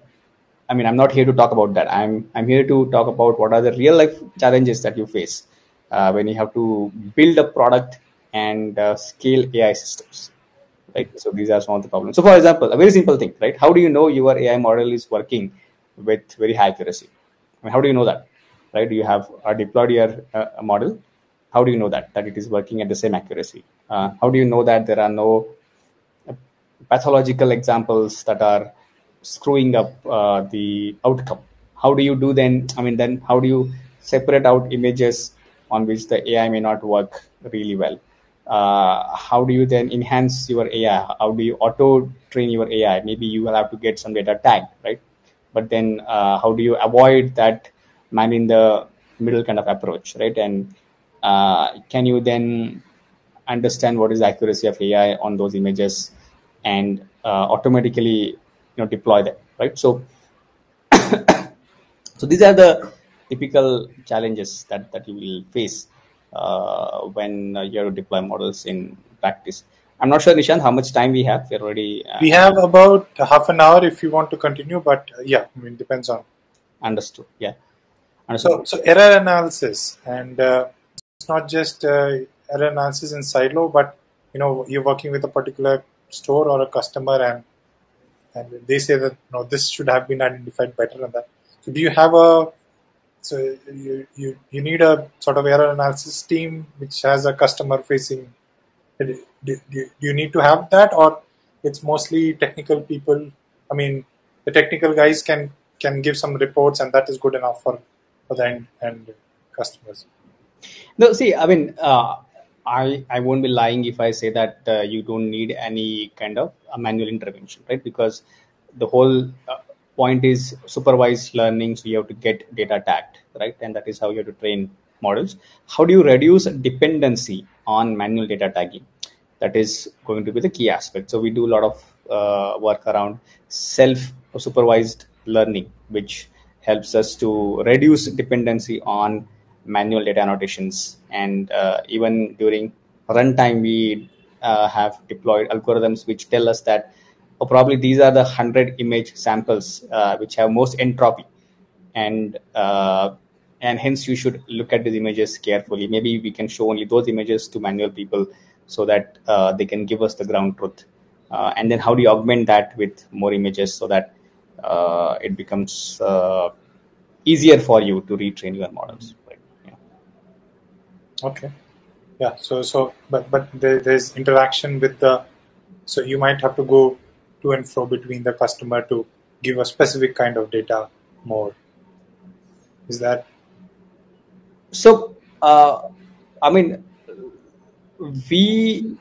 I mean, I'm not here to talk about that. I'm here to talk about what are the real life challenges that you face when you have to build a product and scale AI systems, right? So these are some of the problems. So, for example, a very simple thing, right? How do you know your AI model is working with very high accuracy? I mean, how do you know that, right? Do you have deployed your a model? How do you know that it is working at the same accuracy? How do you know that there are no pathological examples that are screwing up the outcome? How do you do then? I mean, then how do you separate out images on which the AI may not work really well? How do you then enhance your AI? How do you auto train your AI? Maybe you will have to get some data tagged, right? But then how do you avoid that man in the middle kind of approach, right? And can you then understand what is the accuracy of AI on those images and automatically deploy them, right? So these are the typical challenges that you will face when you have to deploy models in practice. I'm not sure, Nishant, how much time we have. We're already We have about half an hour if you want to continue, but yeah, I mean, depends on. understood. Yeah, understood. So error analysis, and it's not just error analysis in silo, but you're working with a particular store or a customer, and they say that this should have been identified better than that. So do you have so you need a sort of error analysis team which has a customer facing. Do you need to have that, or it's mostly technical people? I mean, the technical guys can give some reports, and that is good enough for the end customers. No, see, I mean, I won't be lying if I say that you don't need any kind of a manual intervention, right? Because the whole point is supervised learning, so you have to get data tagged, right? And that is how you have to train models. How do you reduce dependency on manual data tagging? That is going to be the key aspect. So we do a lot of work around self-supervised learning, which helps us to reduce dependency on manual data annotations. And even during runtime, we have deployed algorithms which tell us that probably these are the 100 image samples which have most entropy, and hence you should look at these images carefully. Maybe we can show only those images to manual people so that they can give us the ground truth. And then how do you augment that with more images so that it becomes easier for you to retrain your models, right? Yeah. Okay. Yeah. But there's interaction with the. So you might have to go to and fro between the customer to give a specific kind of data more. Is that? So, I mean, we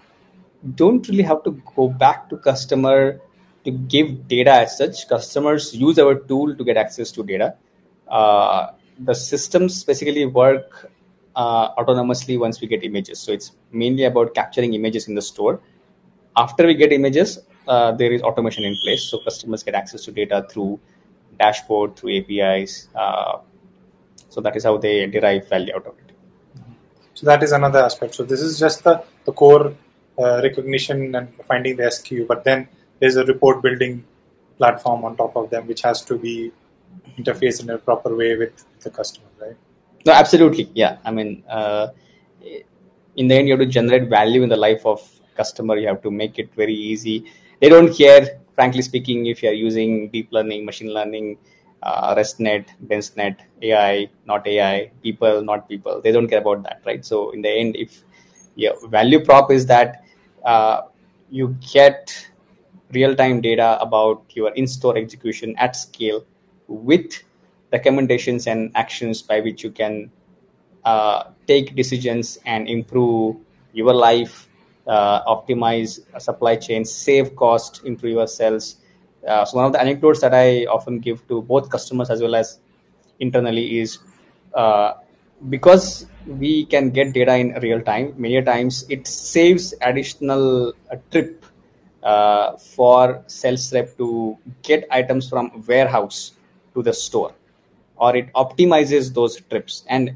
don't really have to go back to customer to give data as such. Customers use our tool to get access to data. The systems basically work autonomously once we get images. So it's mainly about capturing images in the store. After we get images, there is automation in place. So customers get access to data through dashboard, through APIs. So that is how they derive value out of it. So that is another aspect. So this is just the core recognition and finding the SKU, but then there's a report building platform on top of them, which has to be interfaced in a proper way with the customer, right? No, absolutely. Yeah. I mean, in the end, you have to generate value in the life of customer. You have to make it very easy. They don't care, frankly speaking, if you're using deep learning, machine learning, RESTnet, DenseNet, AI, not AI, people, not people. They don't care about that, right? So in the end, if your value prop is that you get real-time data about your in-store execution at scale with recommendations and actions by which you can take decisions and improve your life, optimize supply chains, save cost, improve your sales. So one of the anecdotes that I often give to both customers as well as internally is because we can get data in real time, many times it saves additional trip for sales rep to get items from warehouse to the store, or it optimizes those trips. And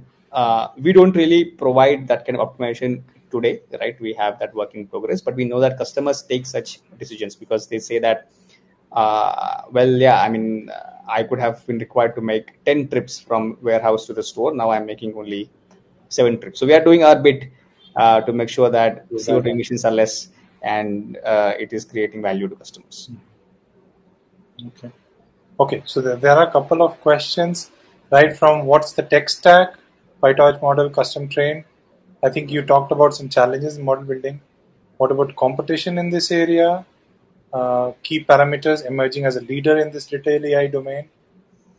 we don't really provide that kind of optimization today, right? We have that work in progress, but we know that customers take such decisions because they say that, well, yeah, I mean, I could have been required to make 10 trips from warehouse to the store. Now I'm making only 7 trips. So we are doing our bit to make sure that CO2 emissions are less and it is creating value to customers. Okay. So there are a couple of questions, right? From what's the tech stack, PyTorch model, custom train. I think you talked about some challenges in model building. What about competition in this area? Key parameters emerging as a leader in this retail AI domain.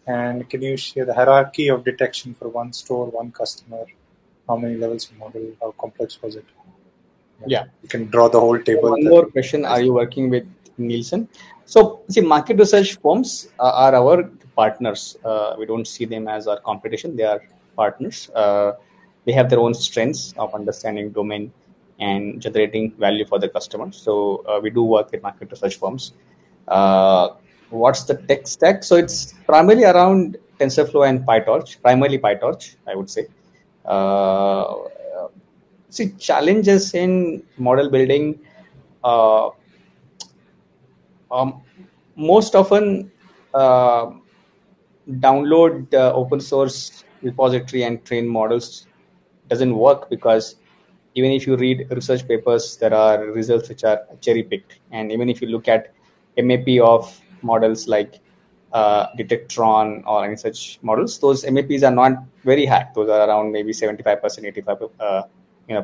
And can you share the hierarchy of detection for one store, one customer? How many levels of model? How complex was it? Yeah. You can draw the whole table. One more question. Are you working with Nielsen? So, see, market research firms are our partners. We don't see them as our competition. They are partners. They have their own strengths of understanding domain and generating value for the customer. So, we do work with market research firms. What's the tech stack? So, it's primarily around TensorFlow and PyTorch, primarily PyTorch, I would say. See, challenges in model building, uh, most often, uh, download open source repository and train models doesn't work, because even if you read research papers, there are results which are cherry picked. And even if you look at MAP of models like Detectron or any such models, those MAPs are not very high. Those are around maybe 75%, 85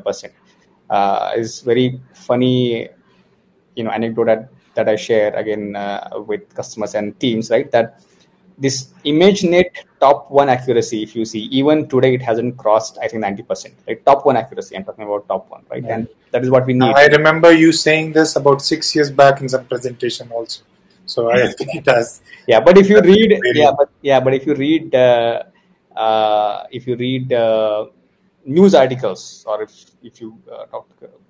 percent. Is very funny, anecdote that I share again with customers and teams, right? That this ImageNet top one accuracy, if you see, even today it hasn't crossed, I think, 90%, right? Top one accuracy. I'm talking about top one, right? Yeah. And that is what we need. I remember you saying this about 6 years back in some presentation also. So I think it has. Yeah, but if you read, but if you read news articles, or if you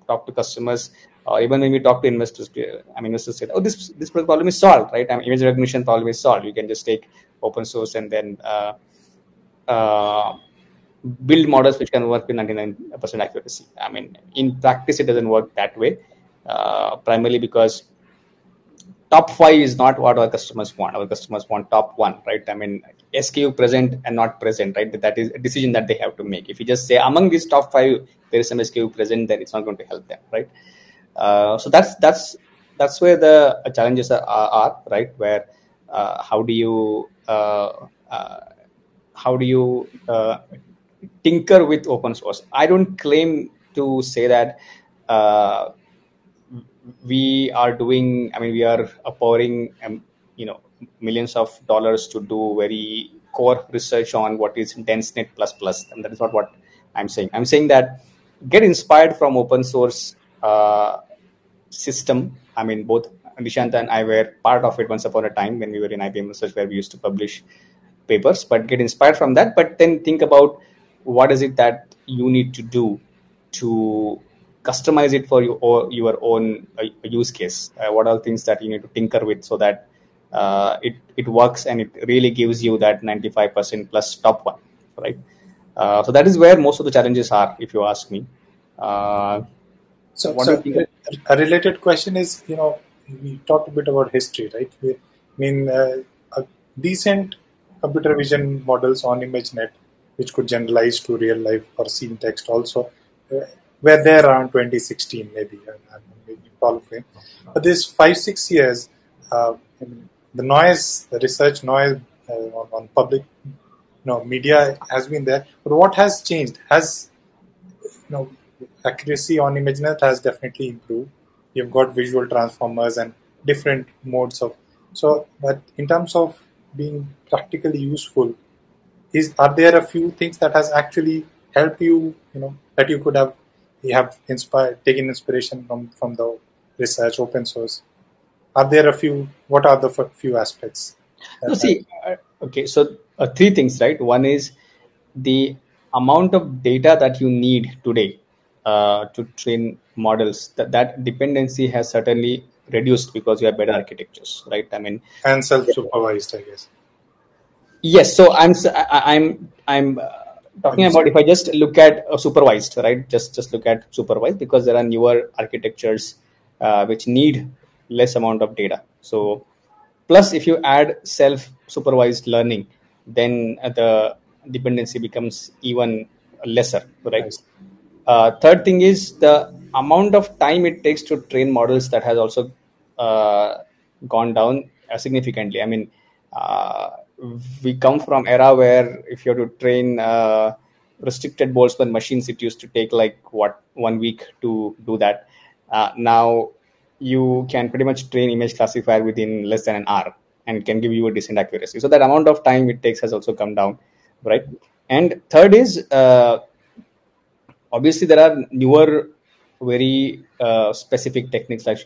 talk to customers, or even when we talk to investors, investors say, "Oh, this problem is solved, right? Image recognition problem is solved. You can just take open source and then build models which can work with 99% accuracy." In practice, it doesn't work that way, primarily because top 5 is not what our customers want. Our customers want top 1, right? SKU present and not present, right? That is a decision that they have to make. If you just say among these top 5 there is some SKU present, then it's not going to help them, right? So that's where the challenges are, right? Where how do you tinker with open source? I don't claim to say that we are doing, we are pouring millions of dollars to do very core research on what is DenseNet++, and that is not what I'm saying. I'm saying that get inspired from open source system. Both Nishant and I were part of it once upon a time when we were in IBM Research, where we used to publish papers. But get inspired from that, but then think about what is it that you need to do to customize it for your own use case. What are things that you need to tinker with so that it works and it really gives you that 95% plus top one, right? So that is where most of the challenges are, if you ask me. So What do you think? a related question is, we talked a bit about history, right? A decent computer vision models on ImageNet, which could generalize to real life or scene text also, were there around 2016, maybe. Probably. But this 5-6 years, the noise, the research noise on public, media has been there. But what has changed? Accuracy on ImageNet has definitely improved. You've got visual transformers and different modes of. So, but in terms of being practically useful, are there a few things that has actually helped you? That you could have taken inspiration from the research open source. Are there a few? What are the few aspects? So see, okay. So 3 things, right? One is the amount of data that you need today to train models. That dependency has certainly reduced because you have better architectures, right? And self-supervised, I guess. Yes. So I'm talking about, if I just look at supervised, right? Just look at supervised, because there are newer architectures which need less amount of data. So plus, if you add self-supervised learning, then the dependency becomes even lesser, right? Nice. Third thing is the amount of time it takes to train models that has also gone down significantly. We come from era where if you have to train restricted Boltzmann machines, it used to take like 1 week to do that. Now you can pretty much train image classifier within less than an hour and it can give you a decent accuracy. So that amount of time it takes has also come down, right? And third is obviously there are newer, very specific techniques like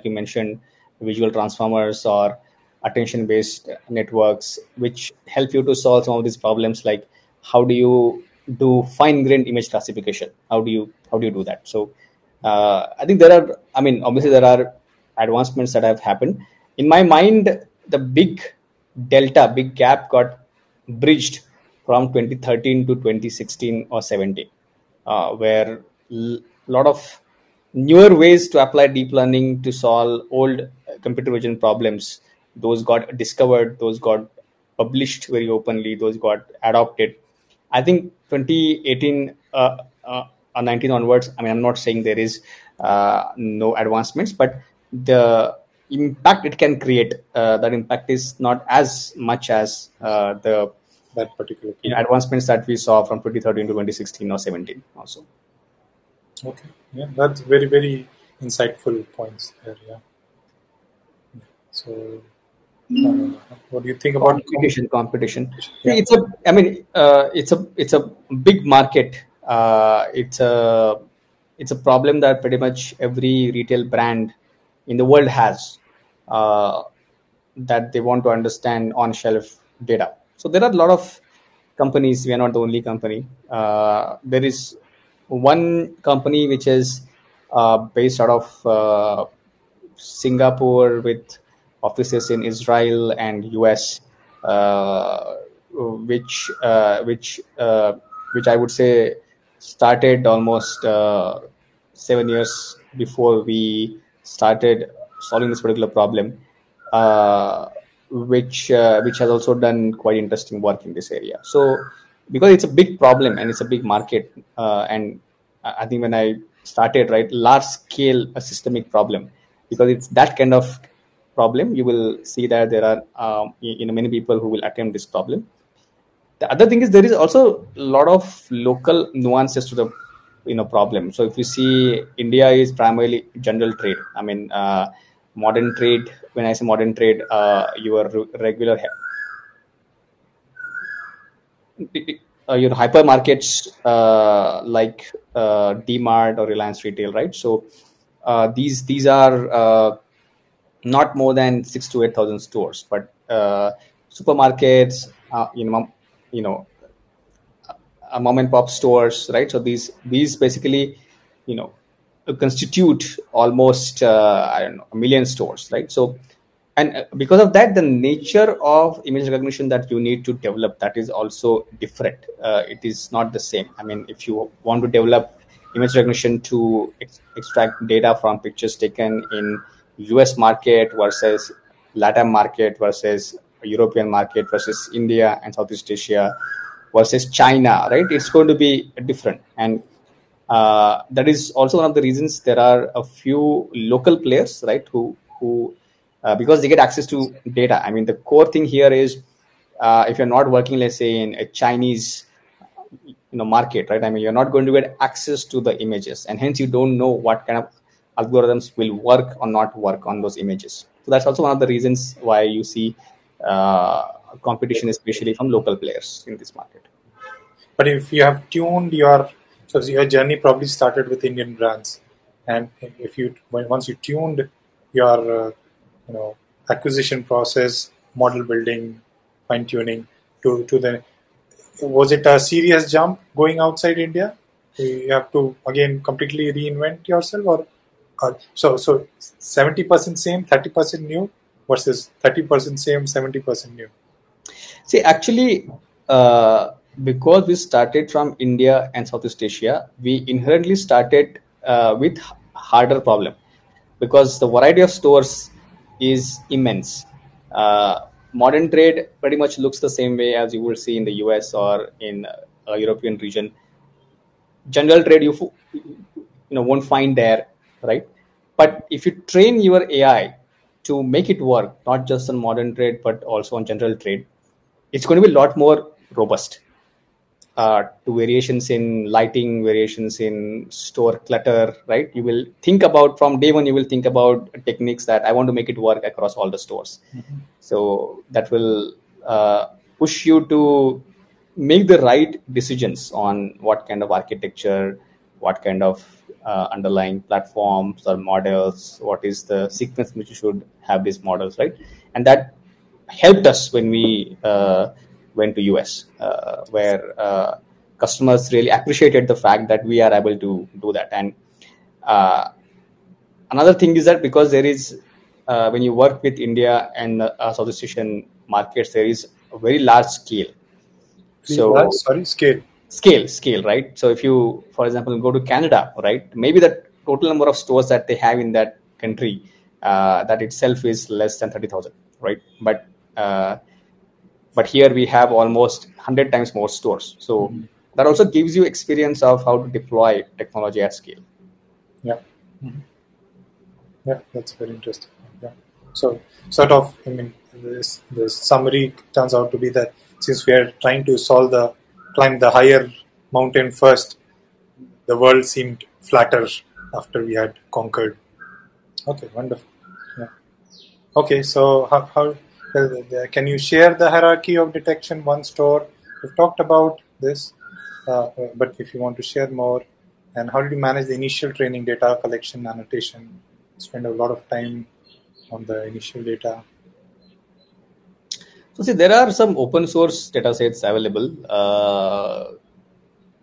you mentioned, visual transformers or attention-based networks, which help you to solve some of these problems. Like how do you do fine-grained image classification? How do you do that? So I think there are. Obviously there are advancements that have happened. In my mind, the big gap got bridged from 2013 to 2016 or 17, where lot of newer ways to apply deep learning to solve old computer vision problems. Those got discovered, those got published very openly, those got adopted. I think 2018 or 19 onwards, I mean, I'm not saying there is no advancements, but the impact it can create, that impact is not as much as the that particular advancements that we saw from 2013 to 2016 or 17 also. Okay, yeah, that's very, very insightful points there. Yeah. So, what do you think about Competition? Yeah. See, it's a big market. It's a problem that pretty much every retail brand in the world has, that they want to understand on shelf data. So there are a lot of companies. We are not the only company. There is one company which is based out of Singapore with offices in Israel and US, which I would say started almost 7 years before we started solving this particular problem, which has also done quite interesting work in this area. So because it's a big problem and it's a big market, and I think when I started, right, large scale a systemic problem, because it's that kind of problem, you will see that there are many people who will attempt this problem. The other thing is there is also a lot of local nuances to the problem. So if you see, India is primarily general trade. I mean, modern trade. When I say modern trade, your regular your hypermarkets like DMart or Reliance Retail, right? So these are not more than 6 to 8,000 stores, but supermarkets, you know, mom and pop stores, right? So these basically, constitute almost I don't know, 1 million stores, right? So, and because of that, the nature of image recognition that you need to develop, that is also different. It is not the same. I mean, if you want to develop image recognition to extract data from pictures taken in US market versus Latin market versus European market versus India and Southeast Asia versus China, right? It's going to be different. And that is also one of the reasons there are a few local players, right, who because they get access to data. I mean, the core thing here is if you're not working, let's say, in a Chinese market, right? I mean, you're not going to get access to the images, and hence you don't know what kind of algorithms will work or not work on those images. So that's also one of the reasons why you see competition, especially from local players in this market. But if you have tuned your journey probably started with Indian brands, and if you once you tuned your acquisition process, model building, fine tuning to the, was it a serious jump going outside India? You have to again completely reinvent yourself, or so 70% same, 30% new versus 30% same, 70% new. See, actually, because we started from India and Southeast Asia, we inherently started with harder problem, because the variety of stores is immense. Modern trade pretty much looks the same way as you will see in the US or in a European region. General trade you won't find there, right? But if you train your AI to make it work, not just on modern trade but also on general trade, it's going to be a lot more robust to variations in lighting, variations in store clutter, right? You will think about, from day one, you will think about techniques that I want to make it work across all the stores. Mm-hmm. So that will push you to make the right decisions on what kind of architecture, what kind of underlying platforms or models, what is the sequence which you should have these models, right? And that helped us when we went to US, where customers really appreciated the fact that we are able to do that. And another thing is that because there is, when you work with India and Southeast Asian markets, there is a very large scale. Scale. scale, right? So if you, for example, go to Canada, right, maybe the total number of stores that they have in that country, that itself is less than 30,000, right? But here we have almost 100 times more stores. So that also gives you experience of how to deploy technology at scale. Yeah. Yeah, that's very interesting. Yeah. So, sort of, I mean, the summary turns out to be that since we are trying to climb the higher mountain first, the world seemed flatter after we had conquered. Okay, wonderful. Yeah. Okay, so can you share the hierarchy of detection? One store. We've talked about this, but if you want to share more, and how did you manage the initial training, data collection, annotation? Spend a lot of time on the initial data. So see, there are some open source data sets available.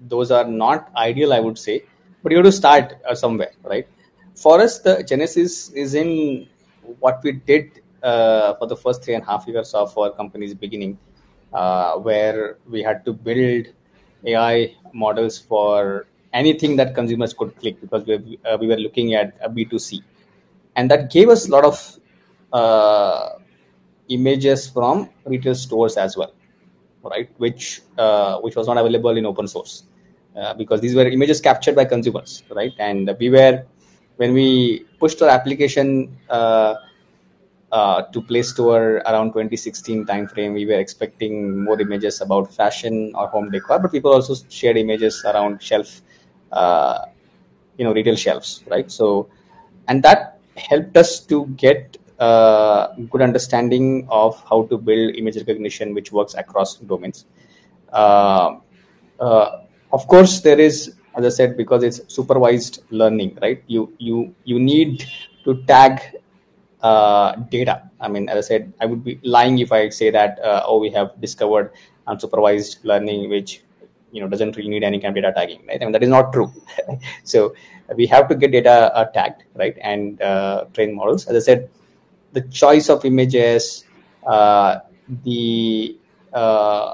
Those are not ideal, I would say, but you have to start somewhere, right? For us, the genesis is in what we did for the first 3.5 years of our company's beginning, where we had to build AI models for anything that consumers could click, because we were looking at a B2C, and that gave us a lot of images from retail stores as well, right? Which was not available in open source, because these were images captured by consumers, right? And when we pushed our application to Play Store around 2016 timeframe, we were expecting more images about fashion or home decor, but people also shared images around uh, retail shelves, right? So, and that helped us to get good understanding of how to build image recognition, which works across domains. Uh, uh, of course, there is, as I said, because it's supervised learning, right? You need to tag data. I mean, as I said, I would be lying if I say that we have discovered unsupervised learning, which doesn't really need any kind of data tagging, right? I mean, that is not true. So we have to get data tagged, right, and train models. As I said, the choice of images, the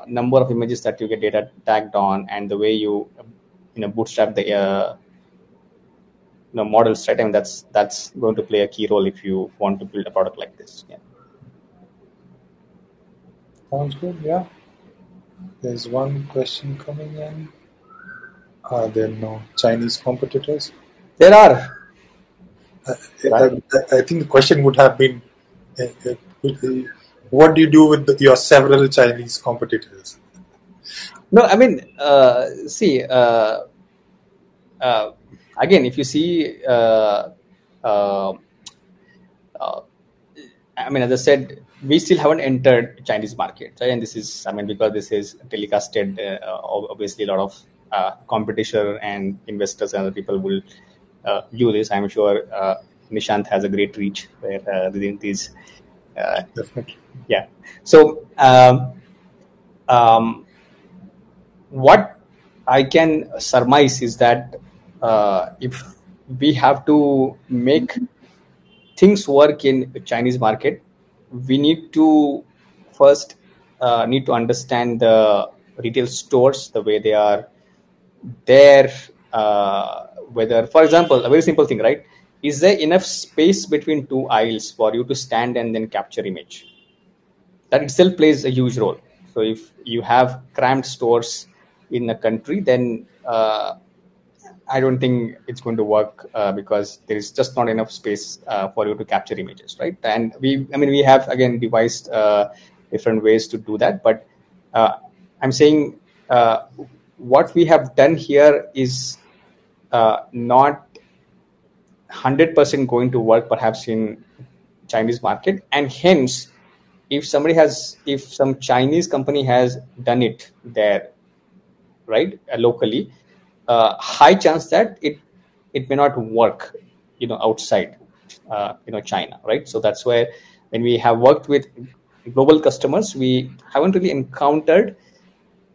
number of images that you get data tagged on, and the way you bootstrap the models, right? I mean, that's going to play a key role if you want to build a product like this. Yeah. Sounds good. Yeah. There's one question coming in. Are there no Chinese competitors? There are. I think the question would have been, what do you do with your several Chinese competitors? No, I mean, see, again, if you see, I mean, as I said, we still haven't entered Chinese market, right? And this is, I mean, because this is telecasted, obviously a lot of competition and investors and other people will view this. I'm sure Nishant has a great reach where these. Definitely. Yeah. So what I can surmise is that if we have to make things work in Chinese market, we need to first need to understand the retail stores, the way they are there, whether, for example, a very simple thing, right? Is there enough space between two aisles for you to stand and then capture image? That itself plays a huge role. So if you have cramped stores in a country, then I don't think it's going to work because there is just not enough space for you to capture images, right? And we have again devised different ways to do that. But I'm saying what we have done here is not 100% going to work perhaps in Chinese market, and hence if some Chinese company has done it there, right, locally, high chance that it may not work outside China, right? So that's where when we have worked with global customers, we haven't really encountered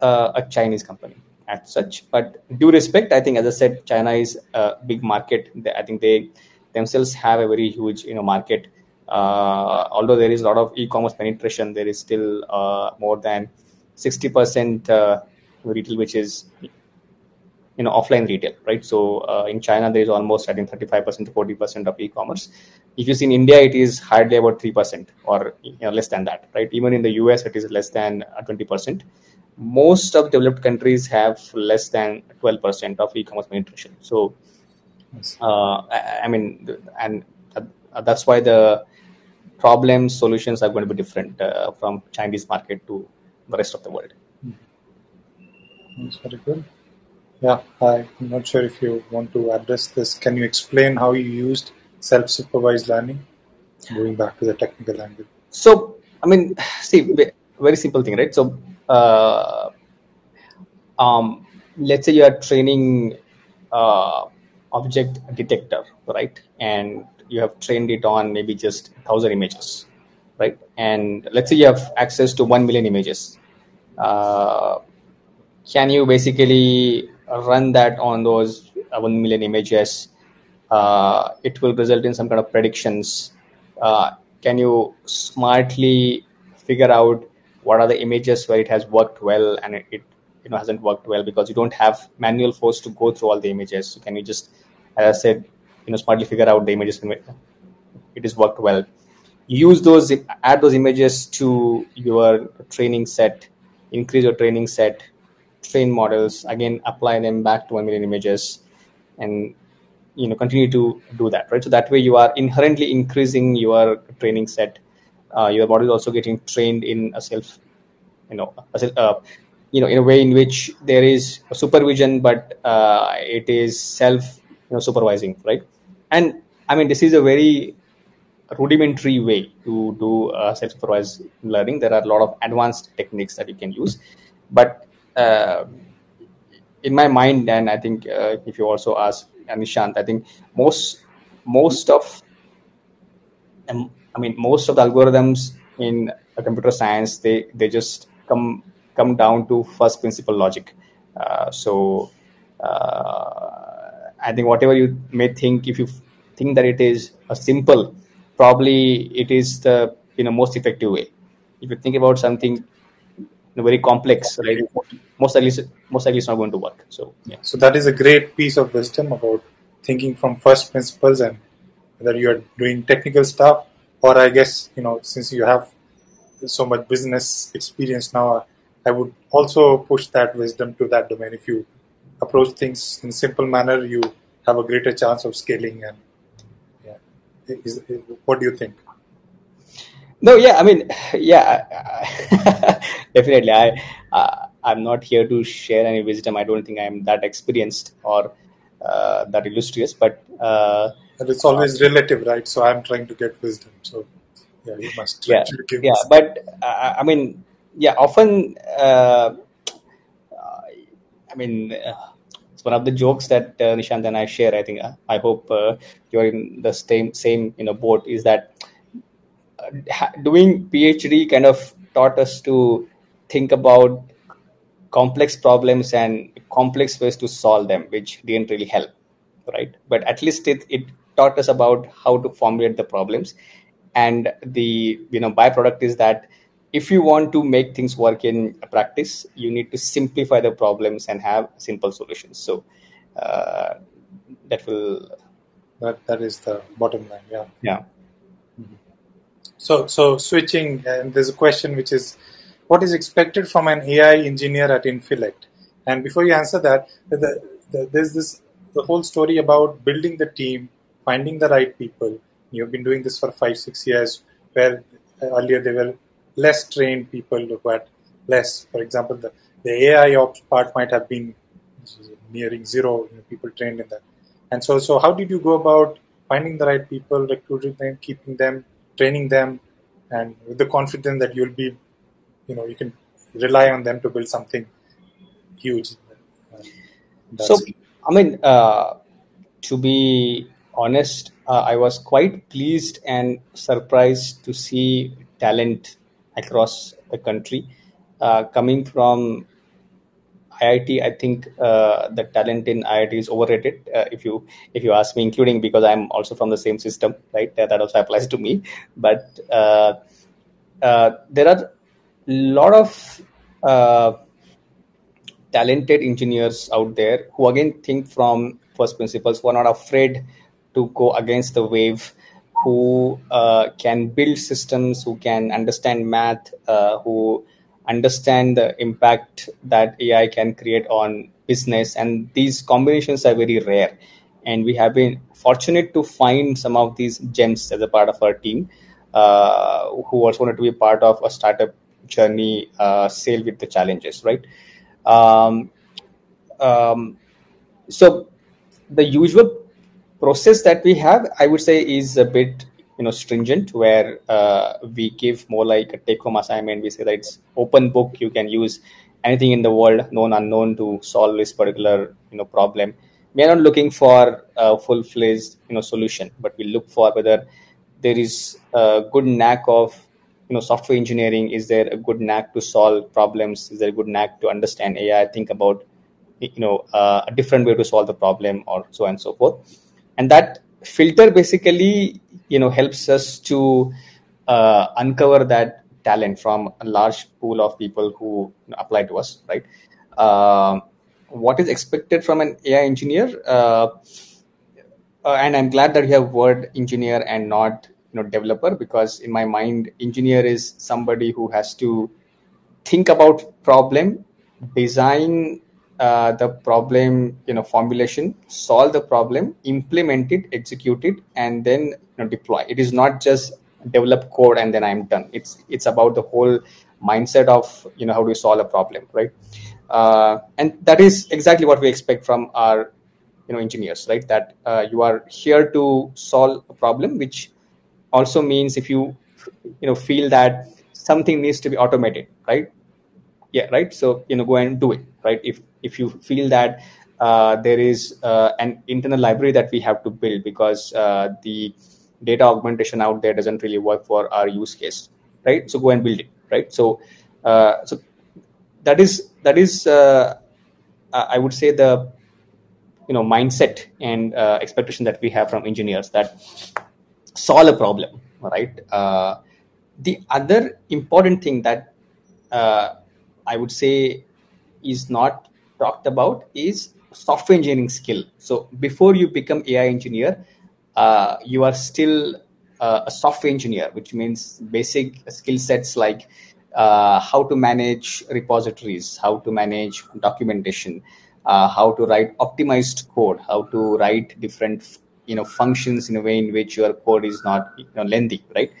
a Chinese company as such. But due respect, I think, as I said, China is a big market. I think they themselves have a very huge market. Although there is a lot of e-commerce penetration, there is still more than 60% retail which is offline retail, right? So in China there is almost, I think, 35% to 40% of e-commerce. If you see in India, it is hardly about 3% or less than that, right? Even in the US it is less than 20%. Most of developed countries have less than 12% of e-commerce penetration. So I mean, and that's why the problem solutions are going to be different from Chinese market to the rest of the world. That's very good. Yeah, I'm not sure if you want to address this. Can you explain how you used self-supervised learning? Going back to the technical angle. So, I mean, see, very simple thing, right? So, let's say you are training object detector, right? And you have trained it on maybe just 1,000 images, right? And let's say you have access to 1 million images. Can you basically run that on those 1 million images? It will result in some kind of predictions. Can you smartly figure out what are the images where it has worked well and it hasn't worked well, because you don't have manual force to go through all the images? So can you just, as I said, smartly figure out the images when it is worked well? Use those, add those images to your training set, increase your training set, train models, again apply them back to 1 million images, and continue to do that, right? So that way you are inherently increasing your training set. Your model is also getting trained in a self, in a way in which there is a supervision, but it is self supervising, right? And I mean, this is a very rudimentary way to do self-supervised learning. There are a lot of advanced techniques that you can use, but in my mind, and I think if you also ask Nishant, I think most of most of the algorithms in computer science, they just come down to first principle logic. So I think whatever you may think, if you think that it is a simple, probably it is the most effective way. If you think about something very complex, right, most likely it's not going to work. So yeah. So that is a great piece of wisdom about thinking from first principles, and whether you are doing technical stuff or, I guess, since you have so much business experience now, I would also push that wisdom to that domain. If you approach things in a simple manner, you have a greater chance of scaling. And yeah, what do you think? No, yeah, I mean, yeah, definitely. I'm not here to share any wisdom. I don't think I'm that experienced or that illustrious, but And it's always relative, right? So I'm trying to get wisdom. So yeah, you must try yeah, to give me yeah, some. but I mean, yeah, often, I mean, it's one of the jokes that Nishant and I share. I think I hope you're in the same boat. Is that doing PhD kind of taught us to think about complex problems and complex ways to solve them, which didn't really help, right? But at least it taught us about how to formulate the problems, and the byproduct is that if you want to make things work in practice, you need to simplify the problems and have simple solutions. So that will That is the bottom line. Yeah. yeah. So switching, and there's a question which is, what is expected from an AI engineer at Infilect? And before you answer that, there's the whole story about building the team, finding the right people. You've been doing this for 5-6 years, where earlier there were less trained people who had less. For example, the AI ops part might have been nearing zero, people trained in that. And so how did you go about finding the right people, recruiting them, keeping them, training them, and with the confidence that you'll be, you can rely on them to build something huge? So I mean, to be honest, I was quite pleased and surprised to see talent across the country coming from IIT. I think the talent in IIT is overrated. If you ask me, including because I'm also from the same system, right? That also applies to me. But there are a lot of talented engineers out there who again think from first principles, who are not afraid to go against the wave, who can build systems, who can understand math, who understand the impact that AI can create on business. And these combinations are very rare. And we have been fortunate to find some of these gems as a part of our team, who also wanted to be a part of a startup journey, sail with the challenges, right? Um, um, so the usual process that we have, I would say, is a bit stringent, where we give more like a take-home assignment. We say that it's open book. You can use anything in the world, known unknown, to solve this particular problem. We are not looking for a full-fledged solution, but we look for whether there is a good knack of software engineering. Is there a good knack to solve problems? Is there a good knack to understand AI, think about a different way to solve the problem, or so on and so forth. And that filter basically helps us to uncover that talent from a large pool of people who apply to us, right? What is expected from an AI engineer? And I'm glad that you have word engineer and not developer, because in my mind, engineer is somebody who has to think about problem, design the problem formulation, solve the problem, implement it, execute it, and then deploy. It is not just develop code and then I'm done. It's about the whole mindset of how do you solve a problem, right? And that is exactly what we expect from our engineers, right? That you are here to solve a problem, which also means if you feel that something needs to be automated, right? Yeah, right. So go and do it, right? If you feel that there is an internal library that we have to build because the data augmentation out there doesn't really work for our use case, right? So go and build it, right? So so that is I would say the mindset and expectation that we have from engineers, that solve a problem, right? The other important thing that I would say is not talked about is software engineering skill. So before you become AI engineer, you are still a software engineer, which means basic skill sets like how to manage repositories, how to manage documentation, how to write optimized code, how to write different functions in a way in which your code is not lengthy, right?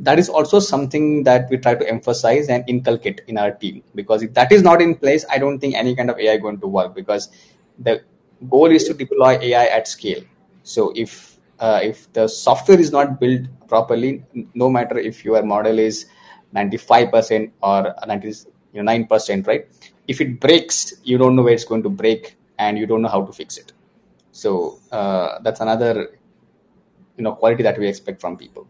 That is also something that we try to emphasize and inculcate in our team, because if that is not in place, I don't think any kind of AI is going to work, because the goal is to deploy AI at scale. So if the software is not built properly, no matter if your model is 95% or 99%, right? If it breaks, you don't know where it's going to break and you don't know how to fix it. So that's another quality that we expect from people.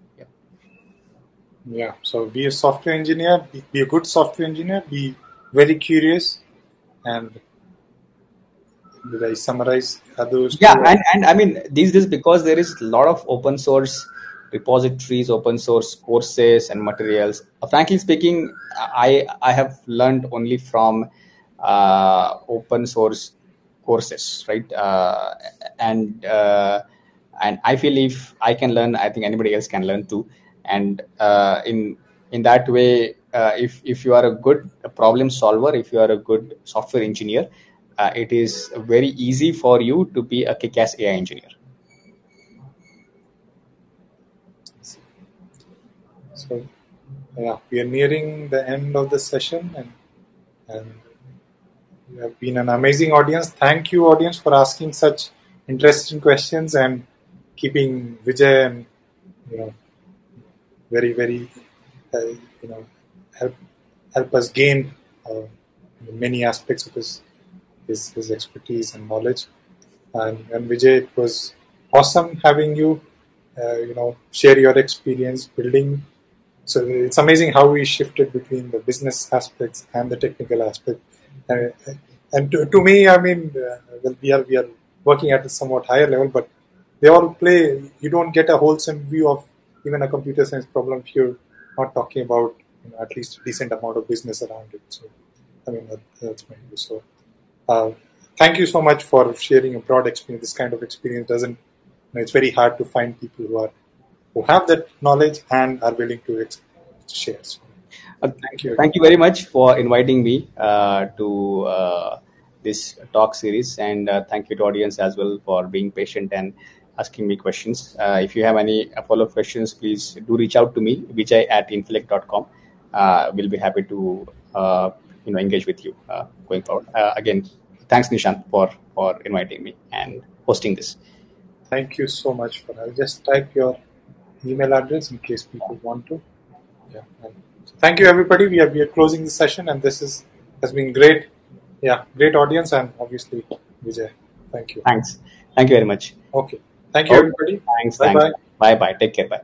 Yeah, so be a software engineer, be a good software engineer, be very curious, and did I summarize those Yeah, two? and I mean these days, because there is a lot of open source repositories, open source courses and materials. Frankly speaking, I have learned only from open source courses, right? And I feel if I can learn, I think anybody else can learn too. And in that way, if you are a good problem solver, if you are a good software engineer, it is very easy for you to be a kick-ass AI engineer. So, yeah, we are nearing the end of the session, and you have been an amazing audience. Thank you, audience, for asking such interesting questions and keeping Vijay and very very uh, you know help us gain many aspects of his expertise and knowledge. And Vijay, it was awesome having you. Share your experience building. So it's amazing how we shifted between the business aspects and the technical aspect. Uh, and to me, I mean, well, we are working at a somewhat higher level, but they all play. You don't get a wholesome view of even a computer science problem if you're not talking about at least a decent amount of business around it. So I mean, that's my view. So, thank you so much for sharing a broad experience. This kind of experience doesn't. It's very hard to find people who have that knowledge and are willing to share. So, thank you. Thank you very much for inviting me to this talk series, and thank you to audience as well for being patient and asking me questions. If you have any follow-up questions, please do reach out to me, vijay@inflect.com. We'll be happy to engage with you going forward. Again, thanks Nishant for inviting me and hosting this. Thank you so much for. I'll just type your email address in case people want to. Yeah. Thank you, everybody. We are closing the session, and this has been great. Yeah, great audience, and obviously Vijay. Thank you. Thanks. Thank you very much. Okay. Thank you, everybody. Thanks. Bye-bye. Bye bye. Take care. Bye.